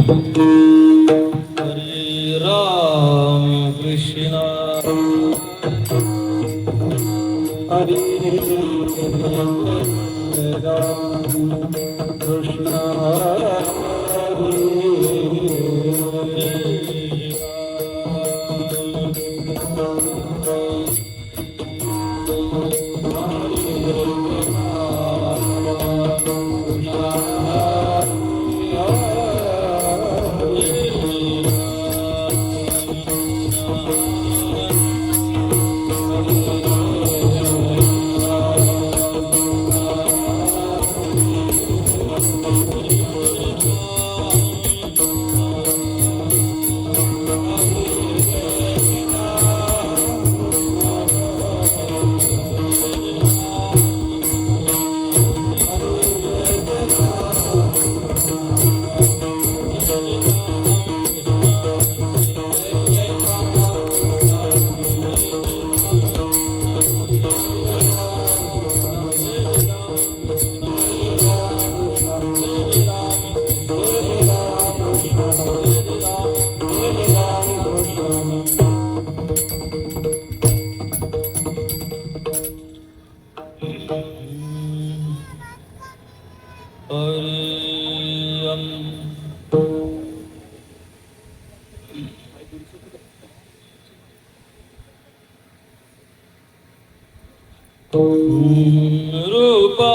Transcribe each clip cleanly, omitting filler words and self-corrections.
हरे राम कृष्ण हरे राम कृष्ण रूपा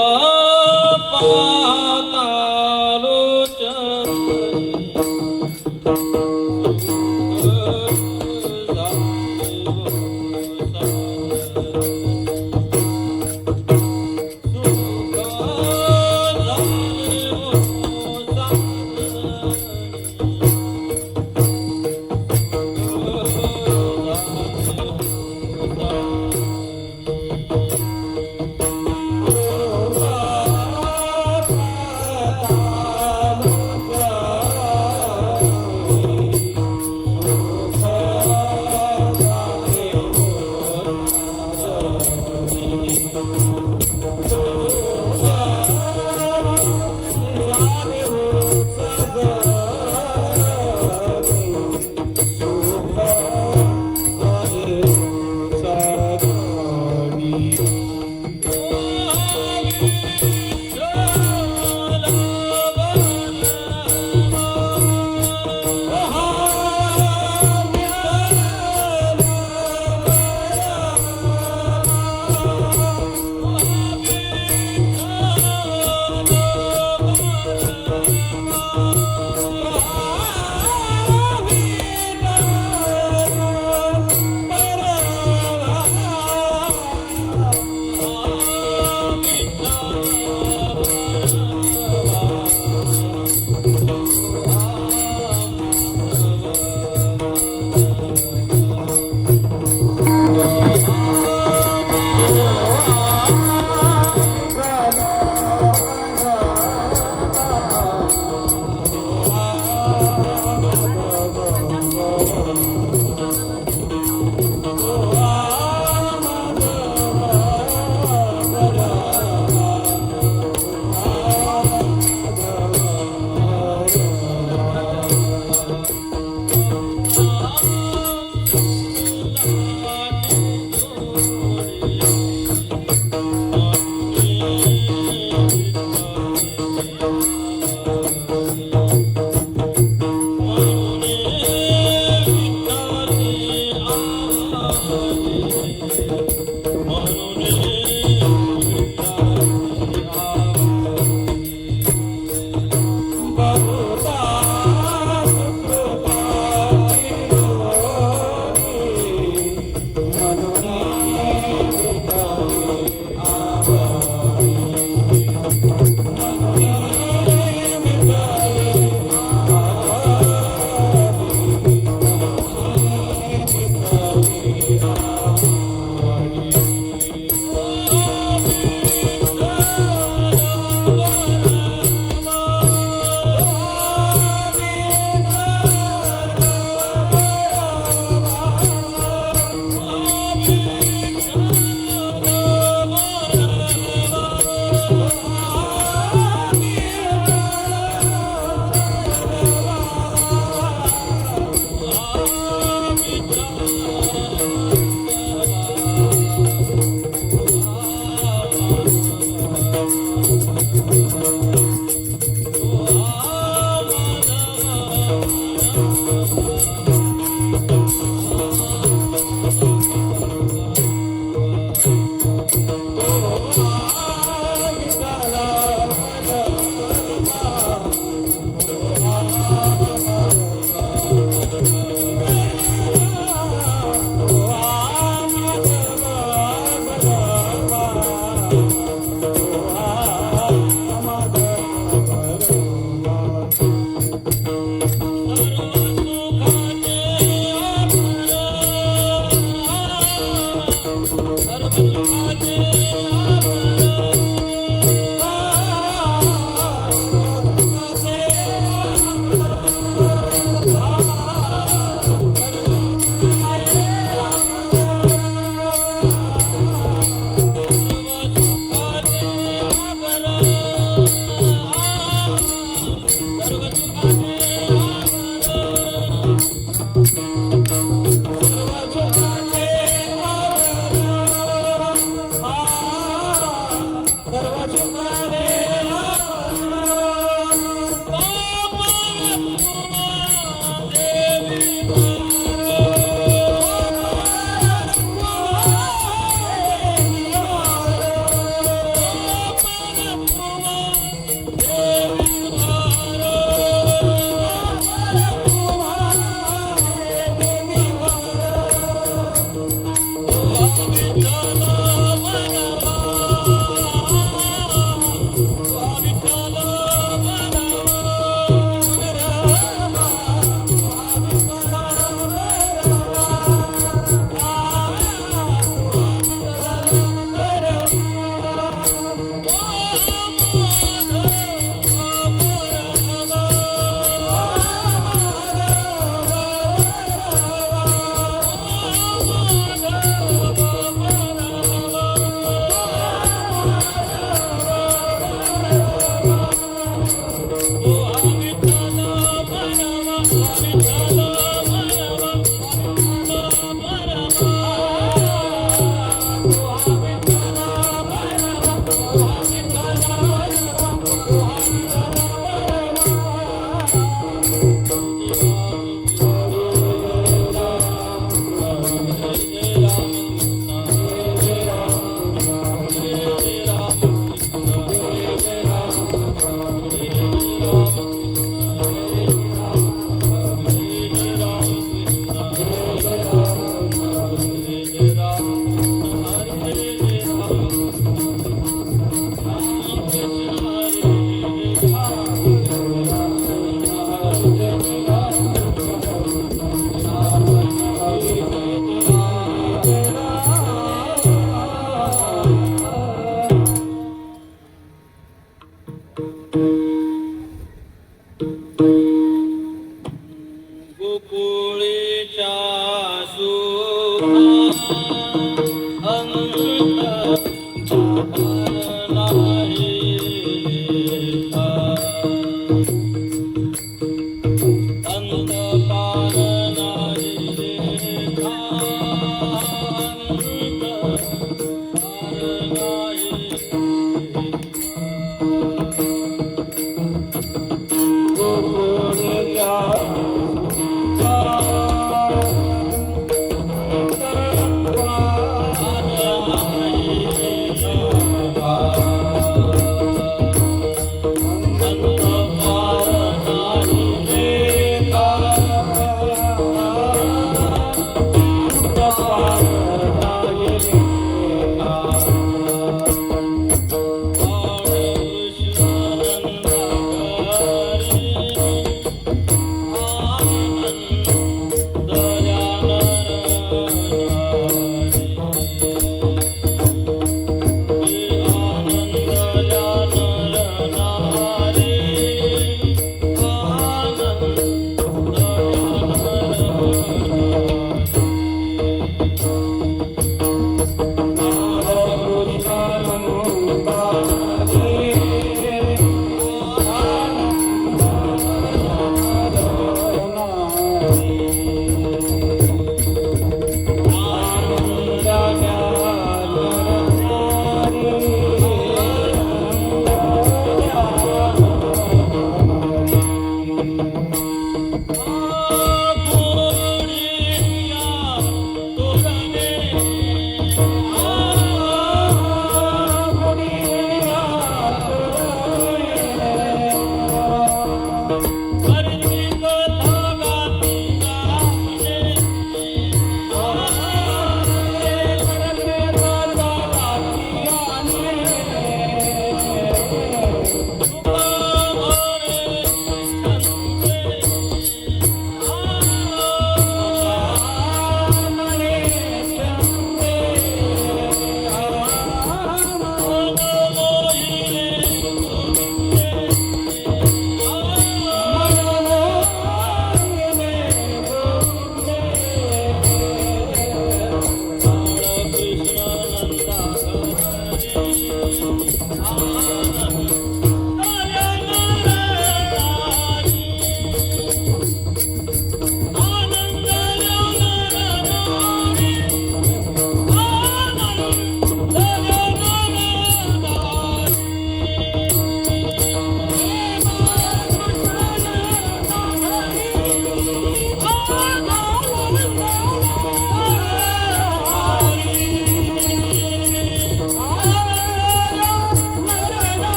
गोकुळीच्या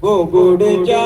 गोकुळच्या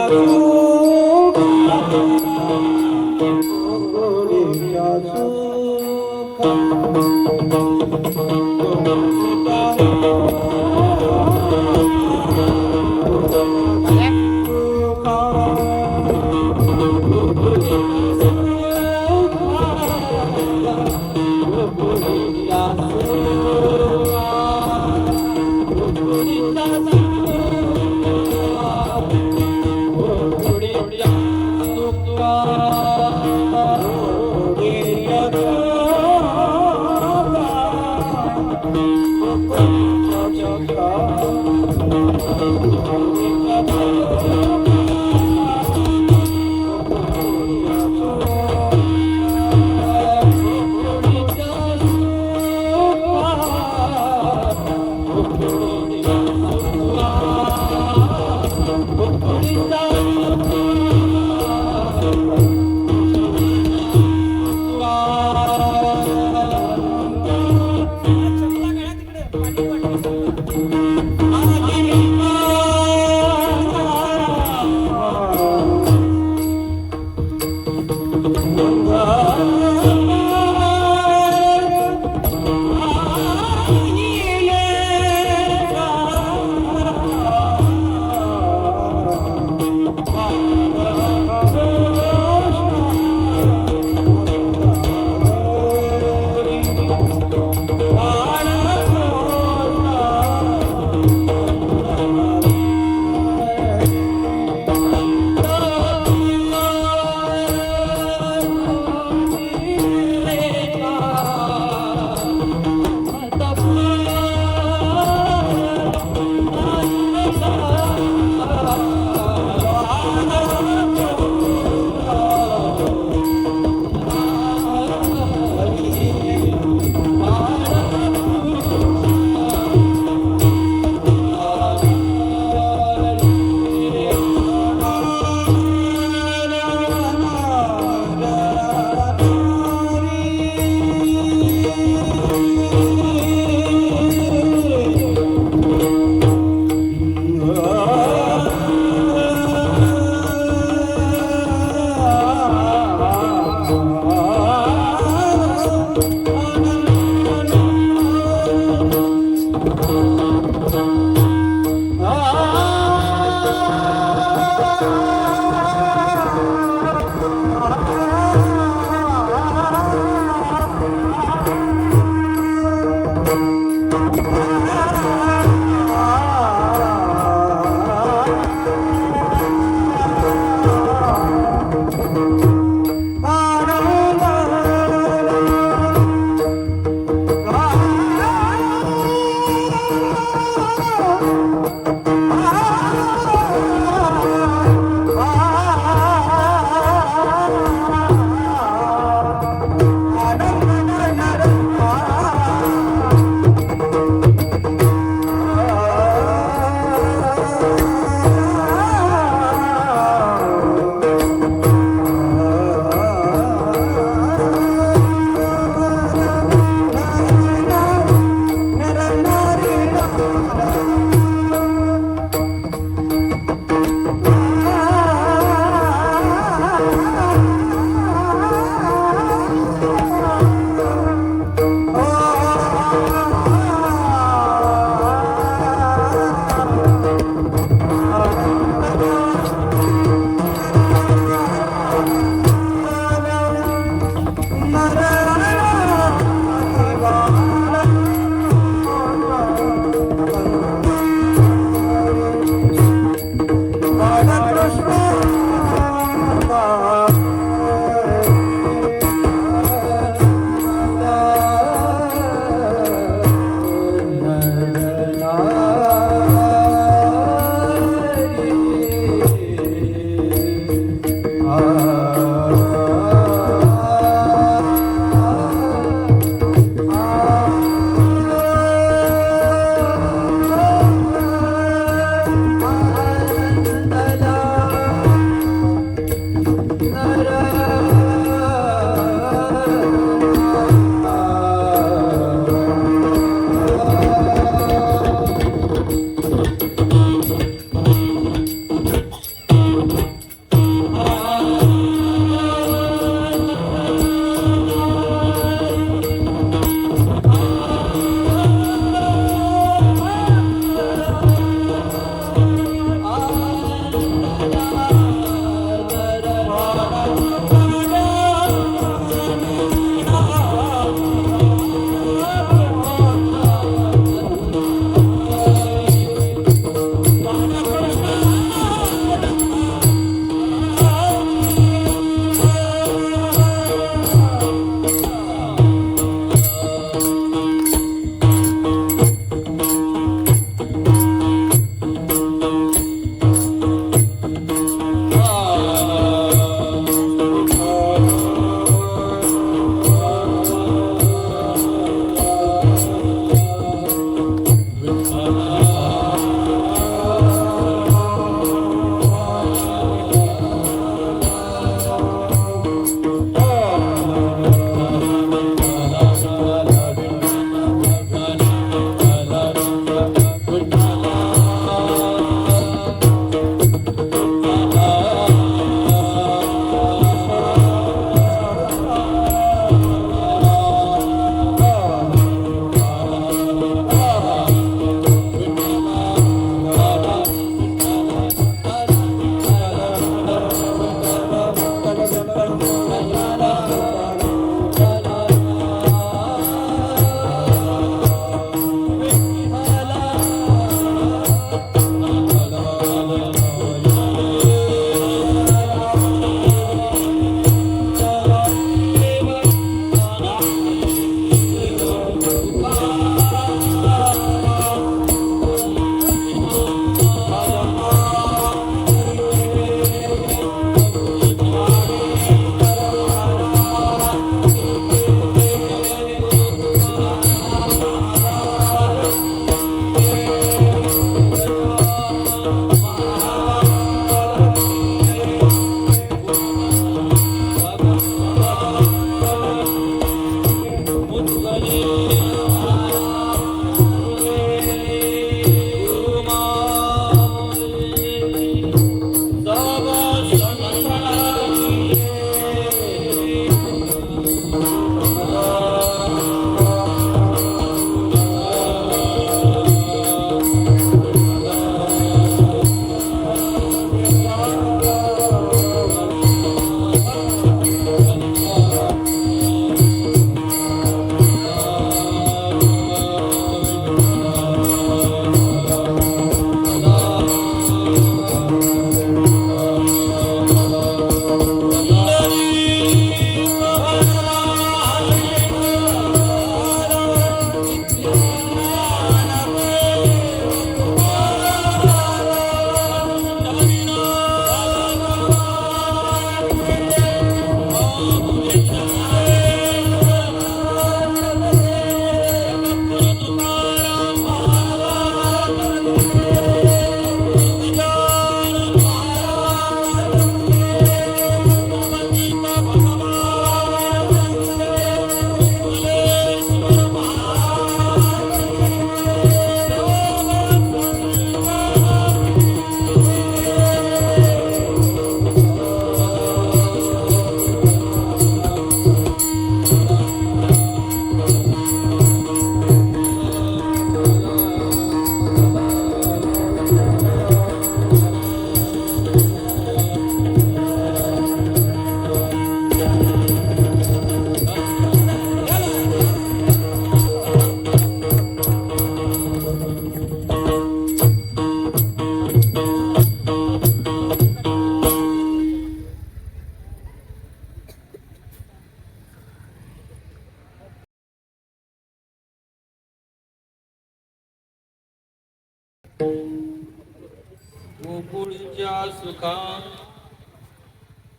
गोकुळच्या सुखा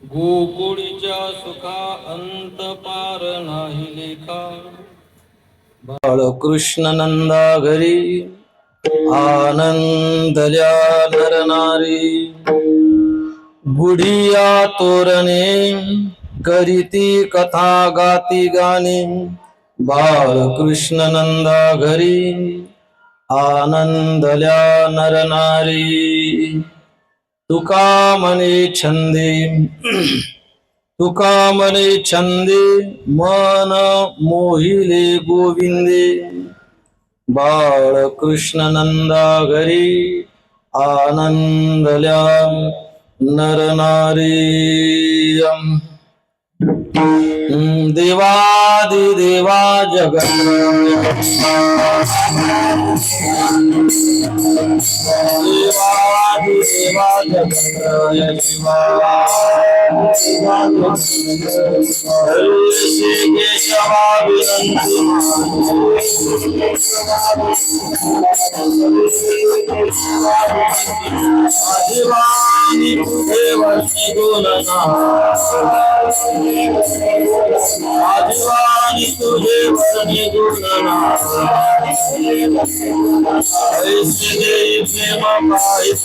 गोकुळच्या सुखा अंत पार नाही लेखा. बाळकृष्ण नंदा घरी आनंदल्या नर नारी. गुढिया तोरणे करीती कथा गाती गाणी. बाळकृष्ण नंदा घरी आनंदल्या नर नारी. तुका म्हणे छंदे तुका म्हणे छंदे मन मोहिले गोविंदे. बाळकृष्ण नंदा घरी आनंदल्या नर नारी. देवादि देवा जगत देवादि देवा जगत्रय शिवा. श्री केशवा विनंती आदिवानी देवसी गुणना. आदिवानी तुझे वर्णी गुणना. ऐसे देई प्रेम पायिक.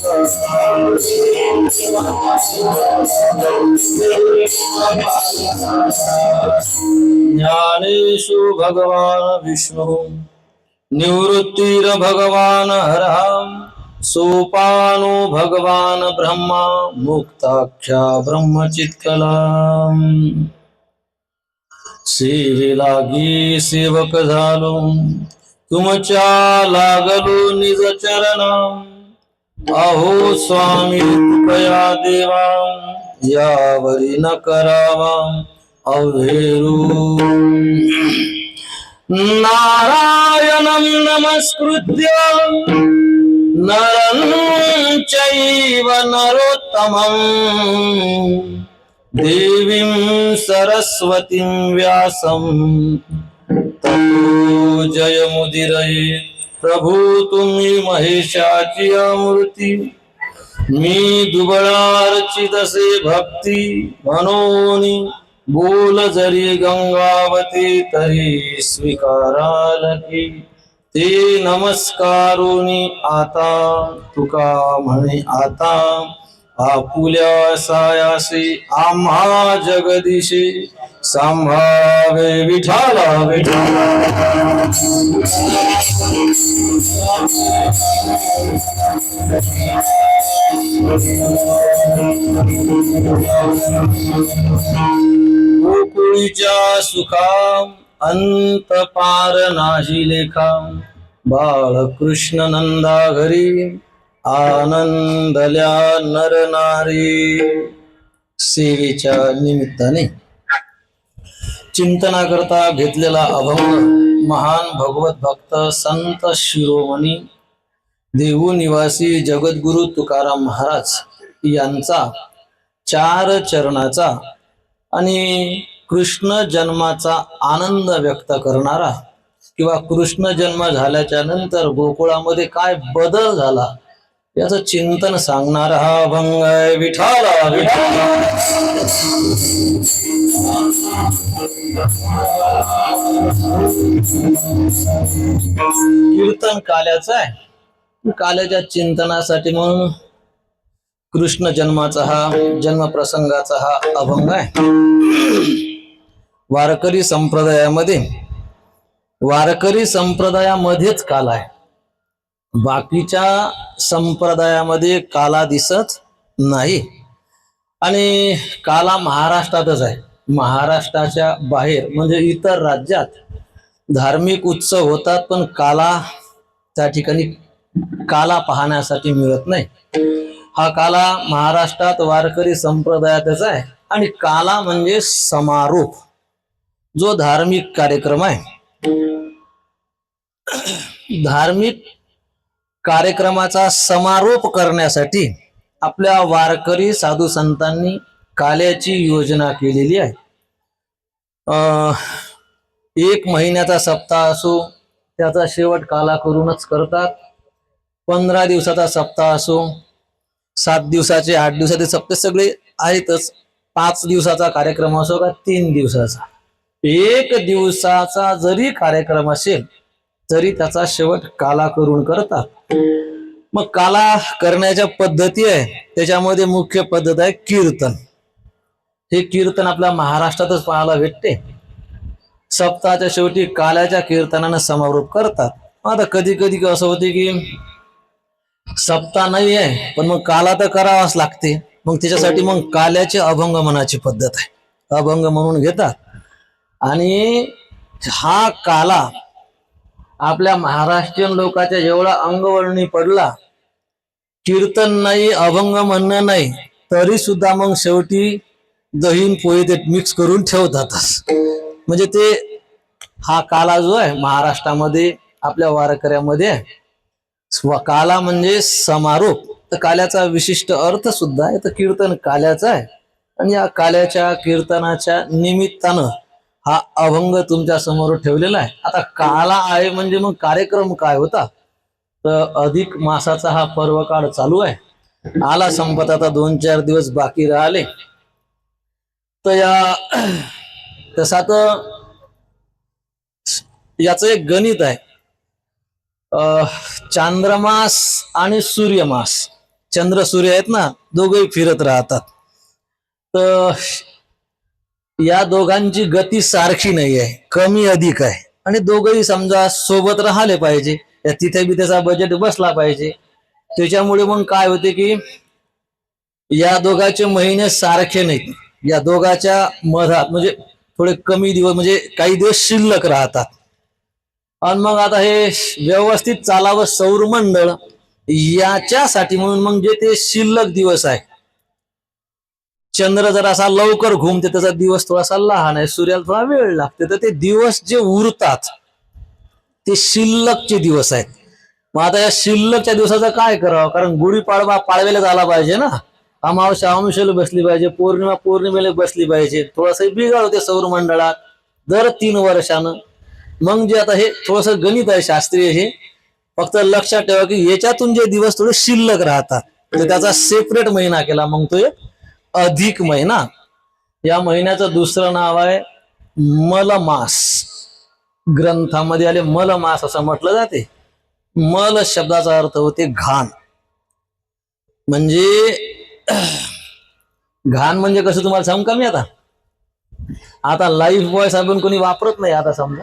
ज्ञानेषु भगवान विष्णु निवृत्तिर भगवान हरः. सोपानो भगवान ब्रह्मा मुक्ताख्या ब्रह्मचित्कला. सेवे लागी सेवक झालो तुमच्या लागलो निज चरण. अहो स्वामी कृपया देवा यावरी न करावा अव्हेरू. नारायणं नमस्कृत्य नरं चैव नरोत्तमं. देवीं सरस्वतीं व्यासं ततो जयमुदीरये. प्रभू तुम्ही महेशाची मूर्ती. मी दुबळार्चितसे भक्ती म्हणून. बोल जरी गंगावती तरी स्वीकारालकी. ते नमस्कारुनी आता तुका म्हणे आता. आपुल्या सायासी आम्हा जगदीशी संभावे विठाला विठाला. गोकुळच्या सुखा अंत पार नाही लेखा. बाळकृष्ण नंदा घरी आनंदल्या नर नारी. सेवेच्या निमित्ताने चिंतनाकरता घेतलेला अभंग महान भगवत भक्त संत शिरोमणी देहू निवासी जगद्गुरु तुकाराम महाराज यांचा 4 चरणाचा आणि कृष्ण जन्माचा आनंद व्यक्त करणारा किंवा कृष्ण जन्म झाल्याच्या नंतर गोकुळामध्ये काय बदल झाला याचं चिंतन सांगणारा हा अभंग आहे. विठाला विठाला. कीर्तन काल्याचं आहे. काल्याच्या चिंतनासाठी म्हणून कृष्ण जन्माचा हा जन्म प्रसंगाचा हा अभंग आहे. वारकरी संप्रदायामध्येच काल आहे. बाकीच्या संप्रदायामध्ये काला दिसत नाही. आणि काला महाराष्ट्रातच आहे. महाराष्ट्राच्या बाहेर म्हणजे इतर राज्यात धार्मिक उत्सव होतात पण काला त्या ठिकाणी काला पाहण्यासाठी मिळत नाही. हा काला महाराष्ट्रात वारकरी संप्रदायातच आहे. आणि काला म्हणजे समारोप जो धार्मिक कार्यक्रम आहे. धार्मिक कार्यक्रमाचा समारोप करण्यासाठी आपल्या वारकरी साधू संतांनी काल्याची योजना केलेली आहे. 1 महिन्याचा सप्ताह असो त्याचा शेवट काला करूनच करतात. 15 दिवसाचा सप्ताह असो, 7 दिवसाचे, 8 दिवसाचे सप्ताह सगळे आहेतच. 5 दिवसाचा कार्यक्रम असो का 3 दिवसाचा, 1 दिवसाचा जरी कार्यक्रम असेल तरी त्याचा शेवट काला करून करतात. मग काला करण्याच्या पद्धती आहे, त्याच्यामध्ये मुख्य पद्धत आहे कीर्तन. हे कीर्तन आपल्या महाराष्ट्रातच पाहायला भेटते. सप्ताहाच्या शेवटी काल्याच्या कीर्तनानं समारोप करतात. आता कधी कधी असं होते की सप्ताह नाही आहे पण मग काला तर करावाच लागते. मग त्याच्यासाठी मग काल्याचे अभंग म्हणायची पद्धत आहे, अभंग म्हणून घेतात. आणि हा काला आपल्या महाराष्ट्रीयन लोकांच्या एवढा अंगवळणी पडला, कीर्तन नाही, अभंग म्हणणं नाही, तरी सुद्धा मग शेवटी दहीन पोहे ते मिक्स करून ठेवतातच. म्हणजे ते हा काला जो आहे महाराष्ट्रामध्ये आपल्या वारकऱ्यामध्ये काला म्हणजे समारोप. तर काल्याचा विशिष्ट अर्थ सुद्धा आहे. तर कीर्तन काल्याचा आहे आणि या काल्याच्या कीर्तनाच्या निमित्तानं हा अभंग तुमच्या समोर ठेवलेला आहे. आता काला आहे म्हणजे मग कार्यक्रम काय होता, तर अधिक मासाचा हा पर्व काळ चालू आहे, आला संपत, आता 2-4 दिवस बाकी राहिले. तर तसा तर याचं एक गणित आहे. चांद्रमास आणि सूर्यमास, चंद्र सूर्य आहेत ना, दोघेही फिरत राहतात. तर या दोघांची गती सारखी नाही आहे, कमी अधिक आहे. आणि दोघंही समजा सोबत राहिले पाहिजे, तिथे बी त्याचा बजेट बसला पाहिजे. त्याच्यामुळे मग काय होते की या दोघांचे महिने सारखे नाहीत. या दोघांच्या मधात म्हणजे थोडे कमी दिवस, म्हणजे काही दिवस शिल्लक राहतात. आणि मग आता हे व्यवस्थित चालावं सौरमंडळ, याच्यासाठी म्हणून मग जे ते शिल्लक दिवस आहे, चंद्र जर असा लवकर घुमते, त्याचा दिवस थोडासा लहान आहे, सूर्याला थोडा वेळ लागते, तर ते दिवस जे उरतात ते शिल्लकचे दिवस आहेत. मग आता या शिल्लकच्या दिवसाचं काय करावं, कारण गुढीपाडवा पाडव्याला झाला पाहिजे ना, अमावस्या अमावस्याला बसली पाहिजे, पौर्णिमा पौर्णिमेला बसली पाहिजे. थोडंसं बिघाड होते सौरमंडळात दर 3 वर्षानं. मग जे आता हे थोडस गणित आहे शास्त्रीय, हे फक्त लक्षात ठेवा की याच्यातून जे दिवस थोडे शिल्लक राहतात तर त्याचा सेपरेट महिना केला, मग तो एक अधिक महिना. या महिन्याचं दुसरं नाव आहे मलमास. ग्रंथामध्ये आले मलमास असं म्हटलं जाते. मल शब्दाचा अर्थ होते घाण. म्हणजे घाण म्हणजे कसं तुम्हाला सांगू का मी, आता लाईफ बॉय साबण कोणी वापरत नाही, आता समजा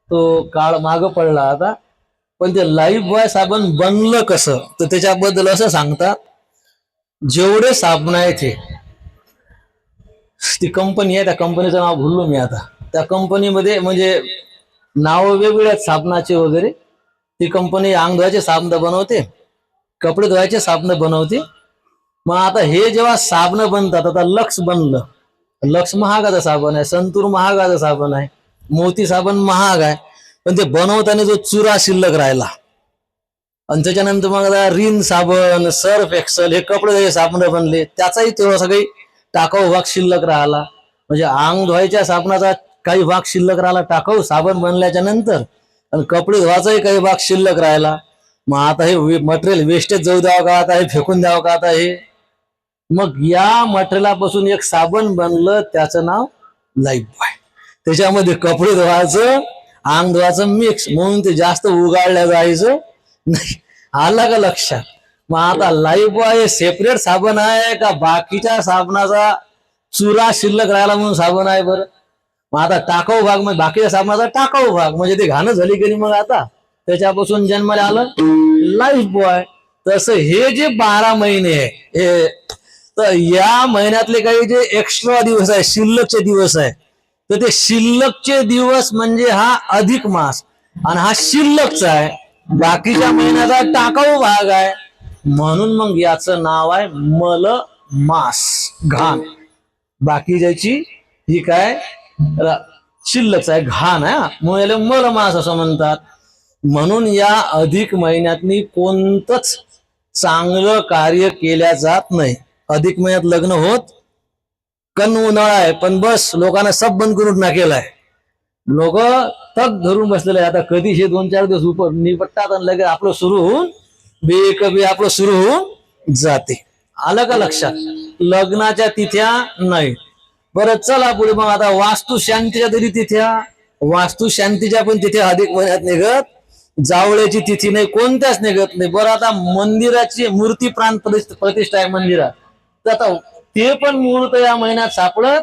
तो काळ माग पडला आता. पण ते लाईफ बॉय साबण बनलं कसं, तर त्याच्याबद्दल असं सांगतात, जेवढे साबण आहेत, ती कंपनी आहे, त्या कंपनीचं नाव भुललो मी आता, त्या कंपनीमध्ये म्हणजे नाव वेगवेगळे आहेत साबणाचे वगैरे. ती कंपनी अंग धुवायचे साबण बनवते, कपडे धुवायचे साबण बनवते. मग आता हे जेव्हा साबण बनतात, आता लक्स बनलं, लक्स महागाचा साबण आहे, संतूर महागाचा साबण आहे, मोती साबण महाग आहे, पण ते बनवताना जो चुरा शिल्लक राहिला, आणि त्याच्यानंतर मग रिन साबण, सर्फ एक्सल हे कपडे साबण बनले, त्याचाही थोडासा काही टाकाऊ भाग शिल्लक राहिला. म्हणजे अंग धुवायच्या साबणाचा काही भाग शिल्लक राहिला टाकाऊ साबण बनल्याच्या नंतर, आणि कपडे धुवायचाही काही भाग शिल्लक राहिला. मग आता हे मटेरियल वेस्टेज जाऊ द्यावं का, आता हे फेकून द्यावं का, आता हे. मग या मटेरियलापासून एक साबण बनलं, त्याचं नाव लाईफ बॉय. त्याच्यामध्ये कपडे धुवायचं, अंग धुवायचं मिक्स, म्हणून ते जास्त उगाळल्या जायचं नाही. आलं का लक्षात. मग आता लाईफ बॉय सेपरेट साबण आहे का बाकीच्या साबणाचा चुरा शिल्लक राहिला म्हणून साबण आहे बरं. मग आता टाकाऊ भाग म्हणजे बाकीच्या साबणाचा टाकाऊ भाग, म्हणजे ते घाणं झाली की मग आता त्याच्यापासून जन्माला आलं लाईफ बॉय. तसं हे जे 12 महिने आहे, हे तर या महिन्यातले काही जे एक्स्ट्रा दिवस आहे, शिल्लकचे दिवस आहे, तर ते शिल्लकचे दिवस म्हणजे हा अधिक मास, आणि हा शिल्लकचा आहे, बाकीच्या महिन्याचा टाकाऊ भाग आहे, म्हणून मग याचं नाव आहे मल मास, घाण. बाकी ज्याची ही काय शिल्लकच आहे, घाण आहे, म्हणून मल मास असं म्हणतात. म्हणून या अधिक महिन्यातनी कोणतंच चांगलं कार्य केल्या जात नाही. अधिक महिन्यात लग्न होत, कन उन्हाळा आहे, पण बस लोकांना सब बंद करून टाकेलाय, लोक तग धरून बसलेले आहे. आता कधी हे 2-4 दिवस निपटतात आणि लगेच आपलं सुरू होऊन बेकबी आपलं सुरू होऊन जाते. आलं का लक्षात? लग्नाच्या तिथ्या नाही. बरं चला पुढे मग आता वास्तुशांतीच्या तरी तिथ्या. वास्तुशांतीच्या पण तिथे अधिक महिन्यात निघत, जावळ्याची तिथी नाही, कोणत्याच निघत नाही. बरं आता मंदिराची मूर्ती प्राण प्रतिष्ठा आहे मंदिरात, तर आता ते पण मुहूर्त या महिन्यात सापडत.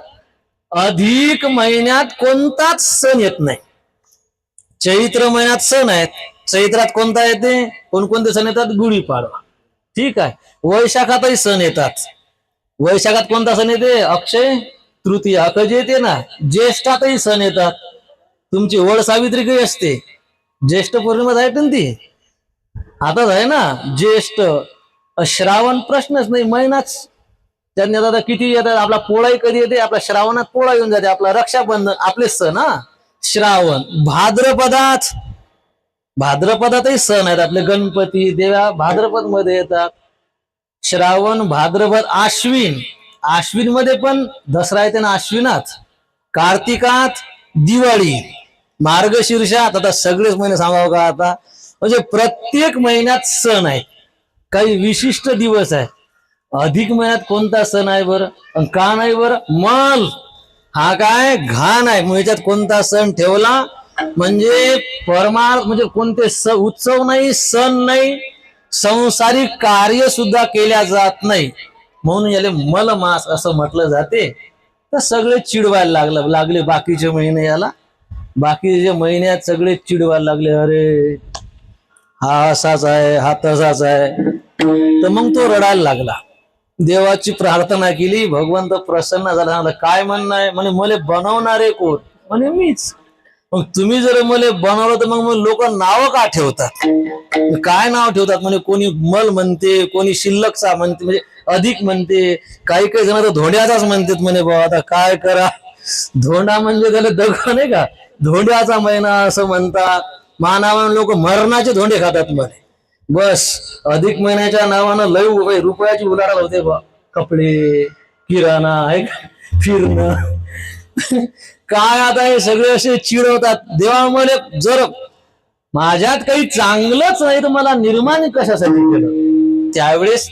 अधिक महिन्यात कोणताच सण येत नाही. चैत्र महिन्यात सण आहेत. चैत्रात कोणता येते? कोणकोणते सण येतात? गुढीपाडवा, ठीक आहे. वैशाखातही सण येतात. वैशाखात कोणता सण येते? अक्षय तृतीया, अखज येते ना. ज्येष्ठातही सण येतात. तुमची वड सावित्री काही असते, ज्येष्ठ पौर्णिमा आहे ना ती, आताच आहे ना ज्येष्ठ. श्रावण प्रश्नच नाही, महिनाच. त्यांनी आता किती येतात. आपला पोळाही कधी येते? आपल्या श्रावणात पोळा येऊन जाते. आपला रक्षाबंधन, आपले सण हा श्रावण. भाद्रपदातही सण आहेत आपले. गणपती देव्या भाद्रपद मध्ये येतात. श्रावण, भाद्रपद, आश्विन मध्ये पण दसरा येते ना आश्विनात. कार्तिकात दिवाळी. मार्गशीर्षात, आता सगळेच महिने सांगावं का आता, म्हणजे प्रत्येक महिन्यात सण आहे. काही विशिष्ट दिवस आहे. अधिक महिन्यात कोणता सण आहे बरं? का नाही बरं? मल हा काय घाण आहे. मग याच्यात कोणता सण ठेवला म्हणजे परमार्थ, म्हणजे कोणते उत्सव नाही, सण नाही, संसारिक कार्य सुद्धा केल्या जात नाही, म्हणून याला मल मास असं म्हटलं जाते. तर सगळे चिडवायला लागले बाकीचे महिने याला. बाकीचे महिन्यात सगळे चिडवायला लागले, अरे हा असाच आहे, हा तसाच आहे. तर मग तो रडायला लागला. देवाची प्रार्थना केली, भगवंत प्रसन्न झाला. काय म्हणणं आहे? म्हणे मले बनवणारे कोण? म्हणे मीच. मग तुम्ही जर मला बनवलं तर मग लोक नाव का ठेवतात? काय नाव ठेवतात? म्हणे कोणी मल म्हणते, कोणी शिल्लकचा म्हणते, म्हणजे अधिक म्हणते, काही जण तर धोंड्याचाच म्हणतात. म्हणे बाबा आता काय करा, धोंडा म्हणजे त्याला दग नाही का, धोंड्याचा महिना असं म्हणतात. मानावानं लोक मरणाचे धोंडे खातात म्हणे. बस अधिक महिन्याच्या नावानं लय रुपयाची उलाढाल होते बा. कपडे, किराणा आहे, फिरणं काय आता हे सगळे असे चिडवतात. देवा मला जर माझ्यात काही चांगलंच नाही तर मला निर्माण कशासाठी केलं? त्यावेळेस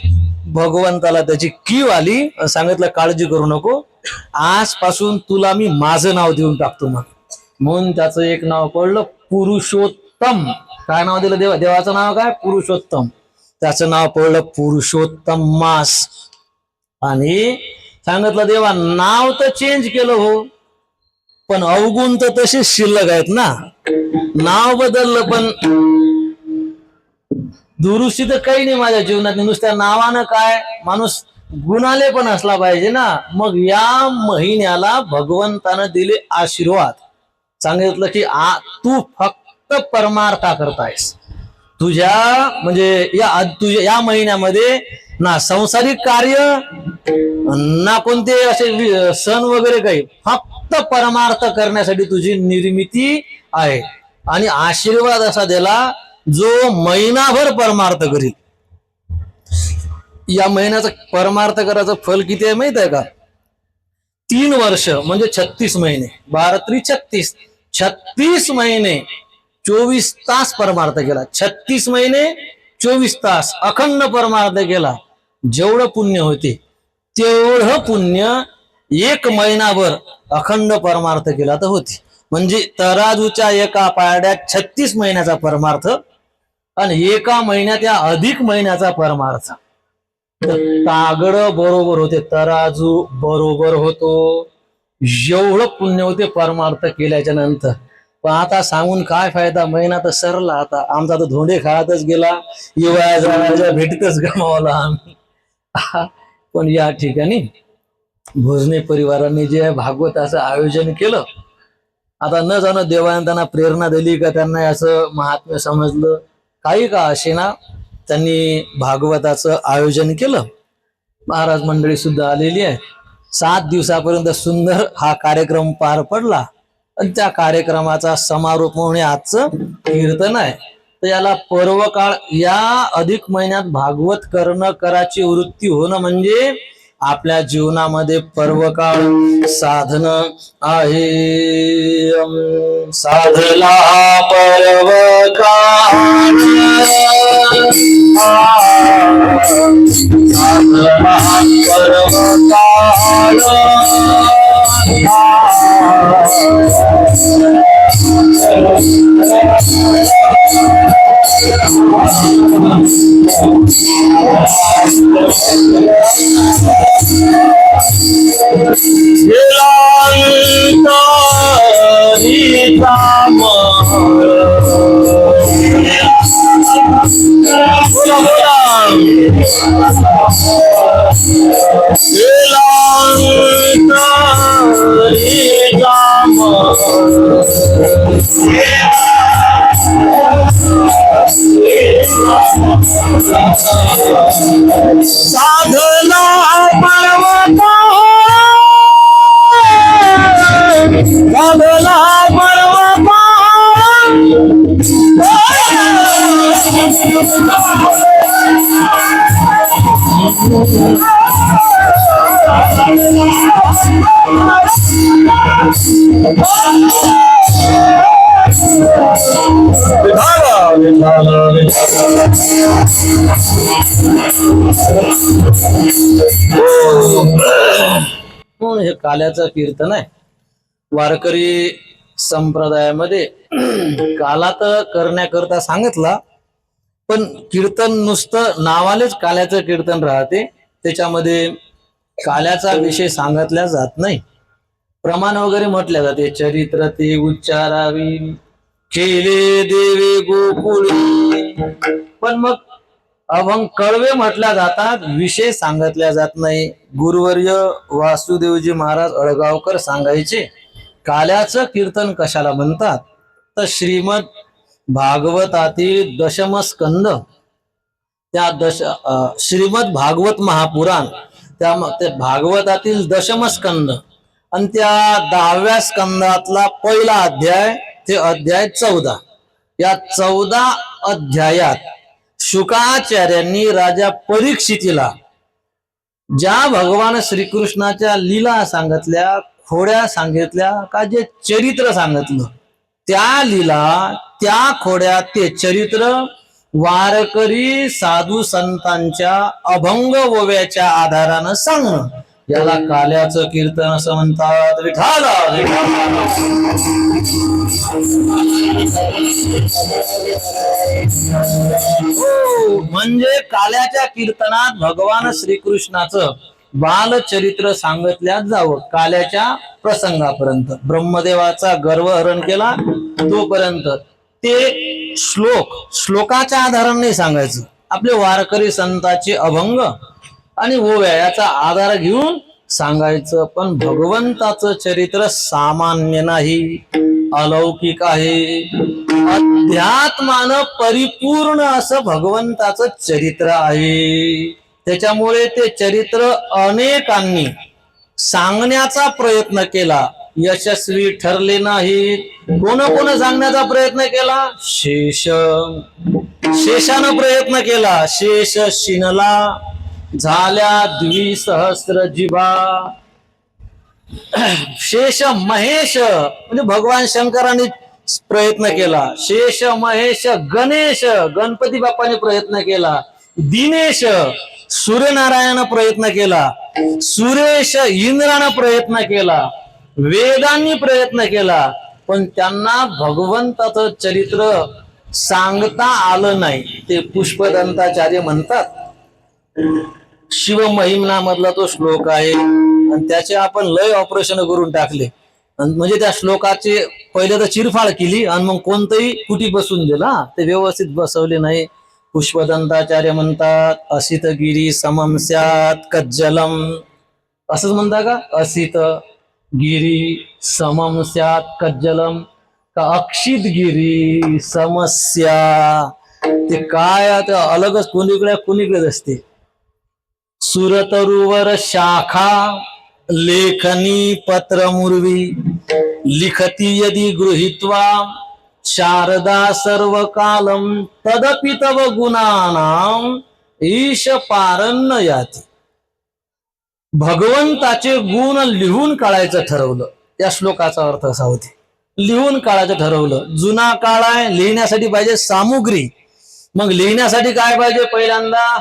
भगवंताला त्याची कीव आली. सांगितलं काळजी करू नको, आजपासून तुला मी माझं नाव देऊन टाकतो. म्हणून त्याचं एक नाव पडलं पुरुषोत्तम. काय नाव दिलं देवाचं नाव काय? पुरुषोत्तम. त्याचं नाव पडलं पुरुषोत्तम मास. आणि सांगितलं देवा नाव तर चेंज केलं हो, पण अवगुण तर तसेच शिल्लक आहेत ना. नाव बदललं पण दुरुस्ती तर काही नाही माझ्या जीवनात. नुसत्या नावानं काय, माणूस गुणाले पण असला पाहिजे ना. मग या महिन्याला भगवंतानं दिले आशीर्वाद. सांगितलं की तू फक्त परमार्था करतायस. तुझ्या म्हणजे तुझ्या या महिन्यामध्ये ना संसारिक कार्य ना कोणते असे सण वगैरे काही, फक्त परमार्थ करण्यासाठी तुझी निर्मिती आहे. आणि आशीर्वाद असा दिला जो महिनाभर परमार्थ करील. या महिन्याचा परमार्थ करायचं फल किती आहे माहित आहे का? 3 वर्ष म्हणजे 36 महिने, 12×3 = 36 महिने 24 तास परमार्थ केला. 36 महिने 24 तास अखंड परमार्थ केला. जेवढं पुण्य होते तेवढं पुण्य 1 महिनाभर अखंड परमार्थ केला तर होते. म्हणजे तराजूच्या एका पारड्यात 36 महिन्याचा परमार्थ आणि एका महिन्यात या अधिक महिन्याचा परमार्थ. तागड बरोबर होते, तराजू बरोबर होतो. एवढं पुण्य होते परमार्थ केल्याच्या नंतर. पण आता सांगून काय फायदा, महिना तर सरला. आता आमचा तर धोंडे खातच गेला, येवायच्या भेटीतच गमावला आम्ही. पण या ठिकाणी भोजने परिवाराने जे भागवताचं आयोजन केलं, आता न जाणं देवाने त्यांना प्रेरणा दिली का त्यांना असं महात्म्य समजलं, काही का असेना, त्यांनी भागवताचं आयोजन केलं. महाराज मंडळी सुद्धा आलेली आहे. 7 दिवसापर्यंत सुंदर हा कार्यक्रम पार पडला. आणि त्या कार्यक्रमाचा समारोप म्हणून आजचं कीर्तन आहे. तर याला पर्वकाळ, या अधिक महिन्यात भागवत करणं, कराची वृत्ती होणं म्हणजे आपल्या जीवनामध्ये पर्वकाळ साधन आहे. साधला पर्वकाळ साधना पर्वता साधना पर्वता हे काल्याचं कीर्तन आहे. वारकरी संप्रदायामध्ये काला तर करण्याकरता सांगितला, पण कीर्तन नुसतं नावालेच काल्याचं कीर्तन राहते. त्याच्यामध्ये काल्याचा विषय सांगितला जात नाही. प्रमाण वगैरे म्हटल्या जाते. चरित्र ते उच्चारावी केले देवे गोकुळी, पण मग अभंग कळवे म्हटल्या जातात, विषय सांगितल्या जात नाही. गुरुवर्य वासुदेवजी महाराज अळगावकर सांगायचे काल्याचं कीर्तन कशाला म्हणतात, तर श्रीमद भागवतातील दशमस्कंद, त्या श्रीमद भागवत महापुराण, त्या भागवतातील दशमस्कंद आणि त्या 10व्या स्कंदातला पहिला अध्याय ते अध्याय 14, या 14 अध्यायात शुकाचार्यांनी राजा परीक्षितीला ज्या भगवान श्रीकृष्णाच्या लीला सांगितल्या, खोड्या सांगितल्या, का जे चरित्र सांगितलं, त्या लीला, त्या खोड्या, ते चरित्र वारकरी साधू संतांच्या अभंग ओव्याच्या आधारानं सांगणं, याला काल्याचं कीर्तन असं म्हणतात. विठाला म्हणजे काल्याच्या कीर्तनात भगवान श्रीकृष्णाचं बालचरित्र सांगितल्या जावं. काल्याच्या प्रसंगापर्यंत ब्रह्मदेवाचा गर्वहरण केला तोपर्यंत ते श्लोकाच्या आधाराने नाही सांगायचं. आपले वारकरी संतांचे अभंग आणि ओव्या याचा आधार घेऊन सांगायचं. पण भगवंताचं चरित्र सामान्य नाही, अलौकिक आहे. अध्यात्मानं परिपूर्ण असं भगवंताचं चरित्र आहे. त्याच्यामुळे ते चरित्र अनेकांनी सांगण्याचा प्रयत्न केला, यशस्वी ठरले नाहीत. कोण सांगण्याचा प्रयत्न केला? शेषानं प्रयत्न केला. शेष शिनला झाल्या 2,000 जिभा. शेष महेश म्हणजे भगवान शंकरांनी प्रयत्न केला. शेष महेश गणेश गणपती बाप्पाने प्रयत्न केला. दिनेश सूर्यनारायण प्रयत्न केला. सुरेश इंद्रानं प्रयत्न केला. वेदांनी प्रयत्न केला, पण त्यांना भगवंताचं चरित्र सांगता आलं नाही. ते पुष्पदंताचार्य म्हणतात. शिवमहिम्ना मधला तो श्लोक आहे आणि त्याचे आपण लय ऑपरेशन करून टाकले. म्हणजे त्या श्लोकाचे पहिले तर चिरफाड केली आणि मग कोणतंही कुठी बसून दिला, ते व्यवस्थित बसवले नाही. पुष्पदंताचार्य म्हणतात असित गिरी समम स्यात् कज्जलम. असंच म्हणता का? असित गिरी समम स्यात् कज्जलम का अक्षित गिरी समस्या. ते काय अलगच कुणीकडे असते. सुरतरुवर शाखा लेखनी पत्र मुर्वी लिखती यदि गृहीत्वा शारदा सर्व कालम तदपि तव गुणानाम ईश पारन्न याती. भगवंताचे गुण लिहून काढायचं ठरवलं. या श्लोकाचा अर्थ असा होते, लिहून काढायचं ठरवलं. जुना काळ आहे, लिहिण्यासाठी पाहिजे सामुग्री. मग लिहिण्यासाठी काय पाहिजे? पहिल्यांदा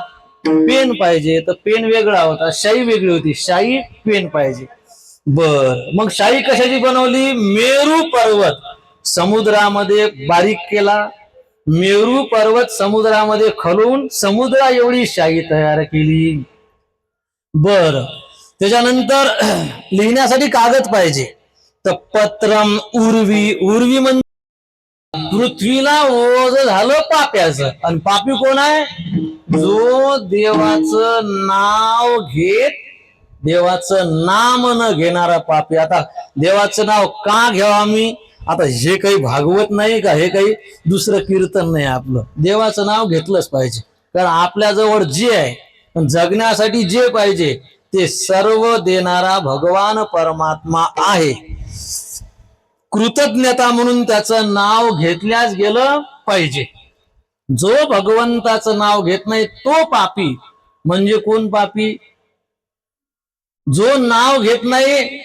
पेन पाहिजे, तर पेन वेगळा होता, शाई वेगळी होती, शाई पेन पाहिजे. बर, मग शाई कशाची बनवली? मेरू पर्वत समुद्रामध्ये बारीक केला, मेरू पर्वत समुद्रामध्ये खलून समुद्रा एवढी शाई तयार केली. बर, त्याच्यानंतर लिहिण्यासाठी कागद पाहिजे, तर पत्रम उर्वी. उर्वी म्हणजे पृथ्वीला ओझ झालं पाप्याचं. आणि पापी कोण आहे? जो देवाचं नाव घेत, देवाचं नाम न घेणारा पापी. आता देवाचं नाव का घ्यावं आम्ही? आता हे काही भागवत नाही का, हे काही दुसरं कीर्तन नाही, आपलं देवाचं नाव घेतलंच पाहिजे. कारण आपल्याजवळ जे आहे, जगण्यासाठी जे पाहिजे ते सर्व देणारा भगवान परमात्मा आहे. कृतज्ञता म्हणून त्याचं नाव घेतल्याच गेलं पाहिजे. जो भगवंताचं नाव घेत नाही तो पापी. म्हणजे कोण पापी? जो नाव घेत नाही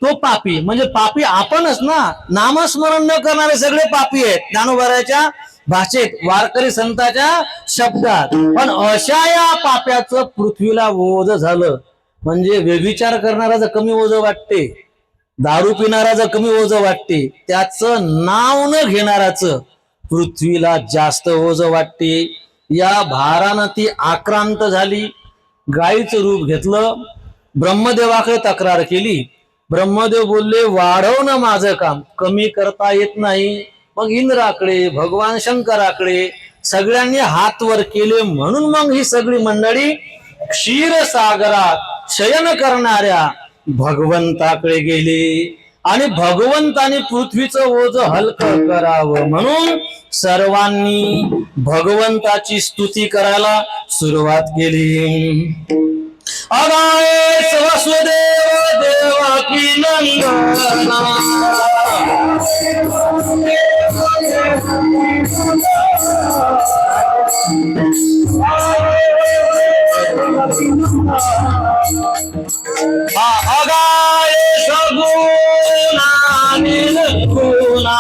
तो पापी. म्हणजे पापी आपणच ना. नामस्मरण न करणारे सगळे पापी आहेत ज्ञानोबाच्या भाषेत, वारकरी संतांच्या शब्दात. पण अशा या पाप्याचं पृथ्वीला ओझ झालं. म्हणजे व्यभिचार करणाराचं कमी ओझ वाटते, दारू पिणाराचं कमी ओझ वाटते, त्याचं नाव न घेणाराचं पृथ्वीला जास्त ओझ वाटते. या भारानं ती आक्रांत झाली, गायीचं रूप घेतलं, ब्रह्मदेवाकडे तक्रार केली. ब्रह्मदेव बोलले, वाढवणं माझं काम, कमी करता येत नाही. मग इंद्राकडे, भगवान शंकराकडे सगळ्यांनी हात वर केले. म्हणून मग ही सगळी मंडळी क्षीरसागरात शयन करणाऱ्या भगवंताकडे गेली. आणि भगवंताने पृथ्वीचं ओझ हलकं करावं म्हणून सर्वांनी भगवंताची स्तुती करायला सुरुवात केली. अगाय वसुदेव देवकी नंदना, अगाय सगुणा निर्गुणा,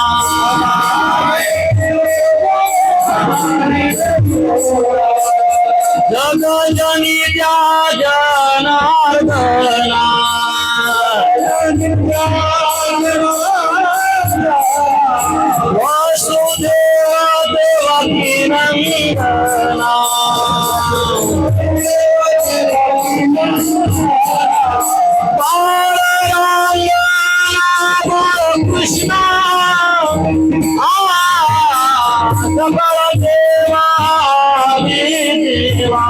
जगजनी जनार्दना, वसुदेव देवकी नंदना, कृष्ण सकळ देवा देवा,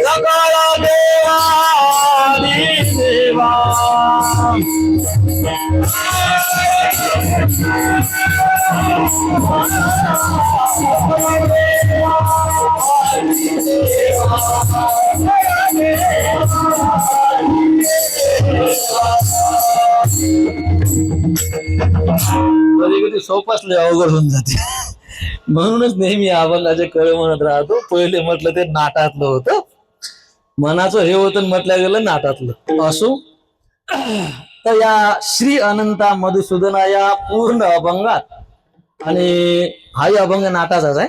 सकळ देवा देवा. कधी कधी सोपच लय अवघड होऊन जाते. म्हणूनच नेहमी अभंगाचे कळ म्हणत राहतो. पहिले म्हटलं ते नाटातलं होतं, मनाचं हे होतं, म्हटलं गेलं नाटातलं. असो, तर या श्री अनंता मधुसूदना या पूर्ण अभंगात, आणि हाही अभंग नाटाचाच आहे,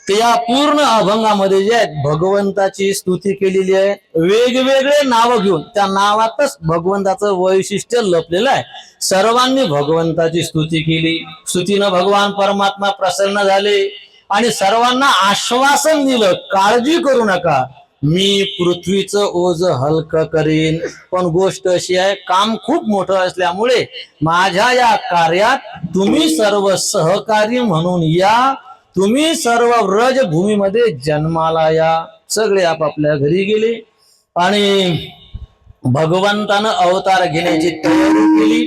तर या पूर्ण अभंगामध्ये जे आहेत भगवंताची स्तुती केलेली आहे. वेगवेगळे नाव घेऊन त्या नावातच भगवंताचं वैशिष्ट्य लपलेलं आहे. सर्वांनी भगवंताची स्तुती केली. स्तुतीनं भगवान परमात्मा प्रसन्न झाले आणि सर्वांना आश्वासन दिलं, काळजी करू नका, मी पृथ्वीचं ओझ हलकं करीन. पण गोष्ट अशी आहे, काम खूप मोठं असल्यामुळे माझ्या या कार्यात तुम्ही सर्व सहकारी म्हणून या. तुम्ही सर्व व्रजभूमीमध्ये जन्माला या. सगळे आपापल्या घरी गेले आणि भगवंतानं अवतार घेण्याची तयारी केली.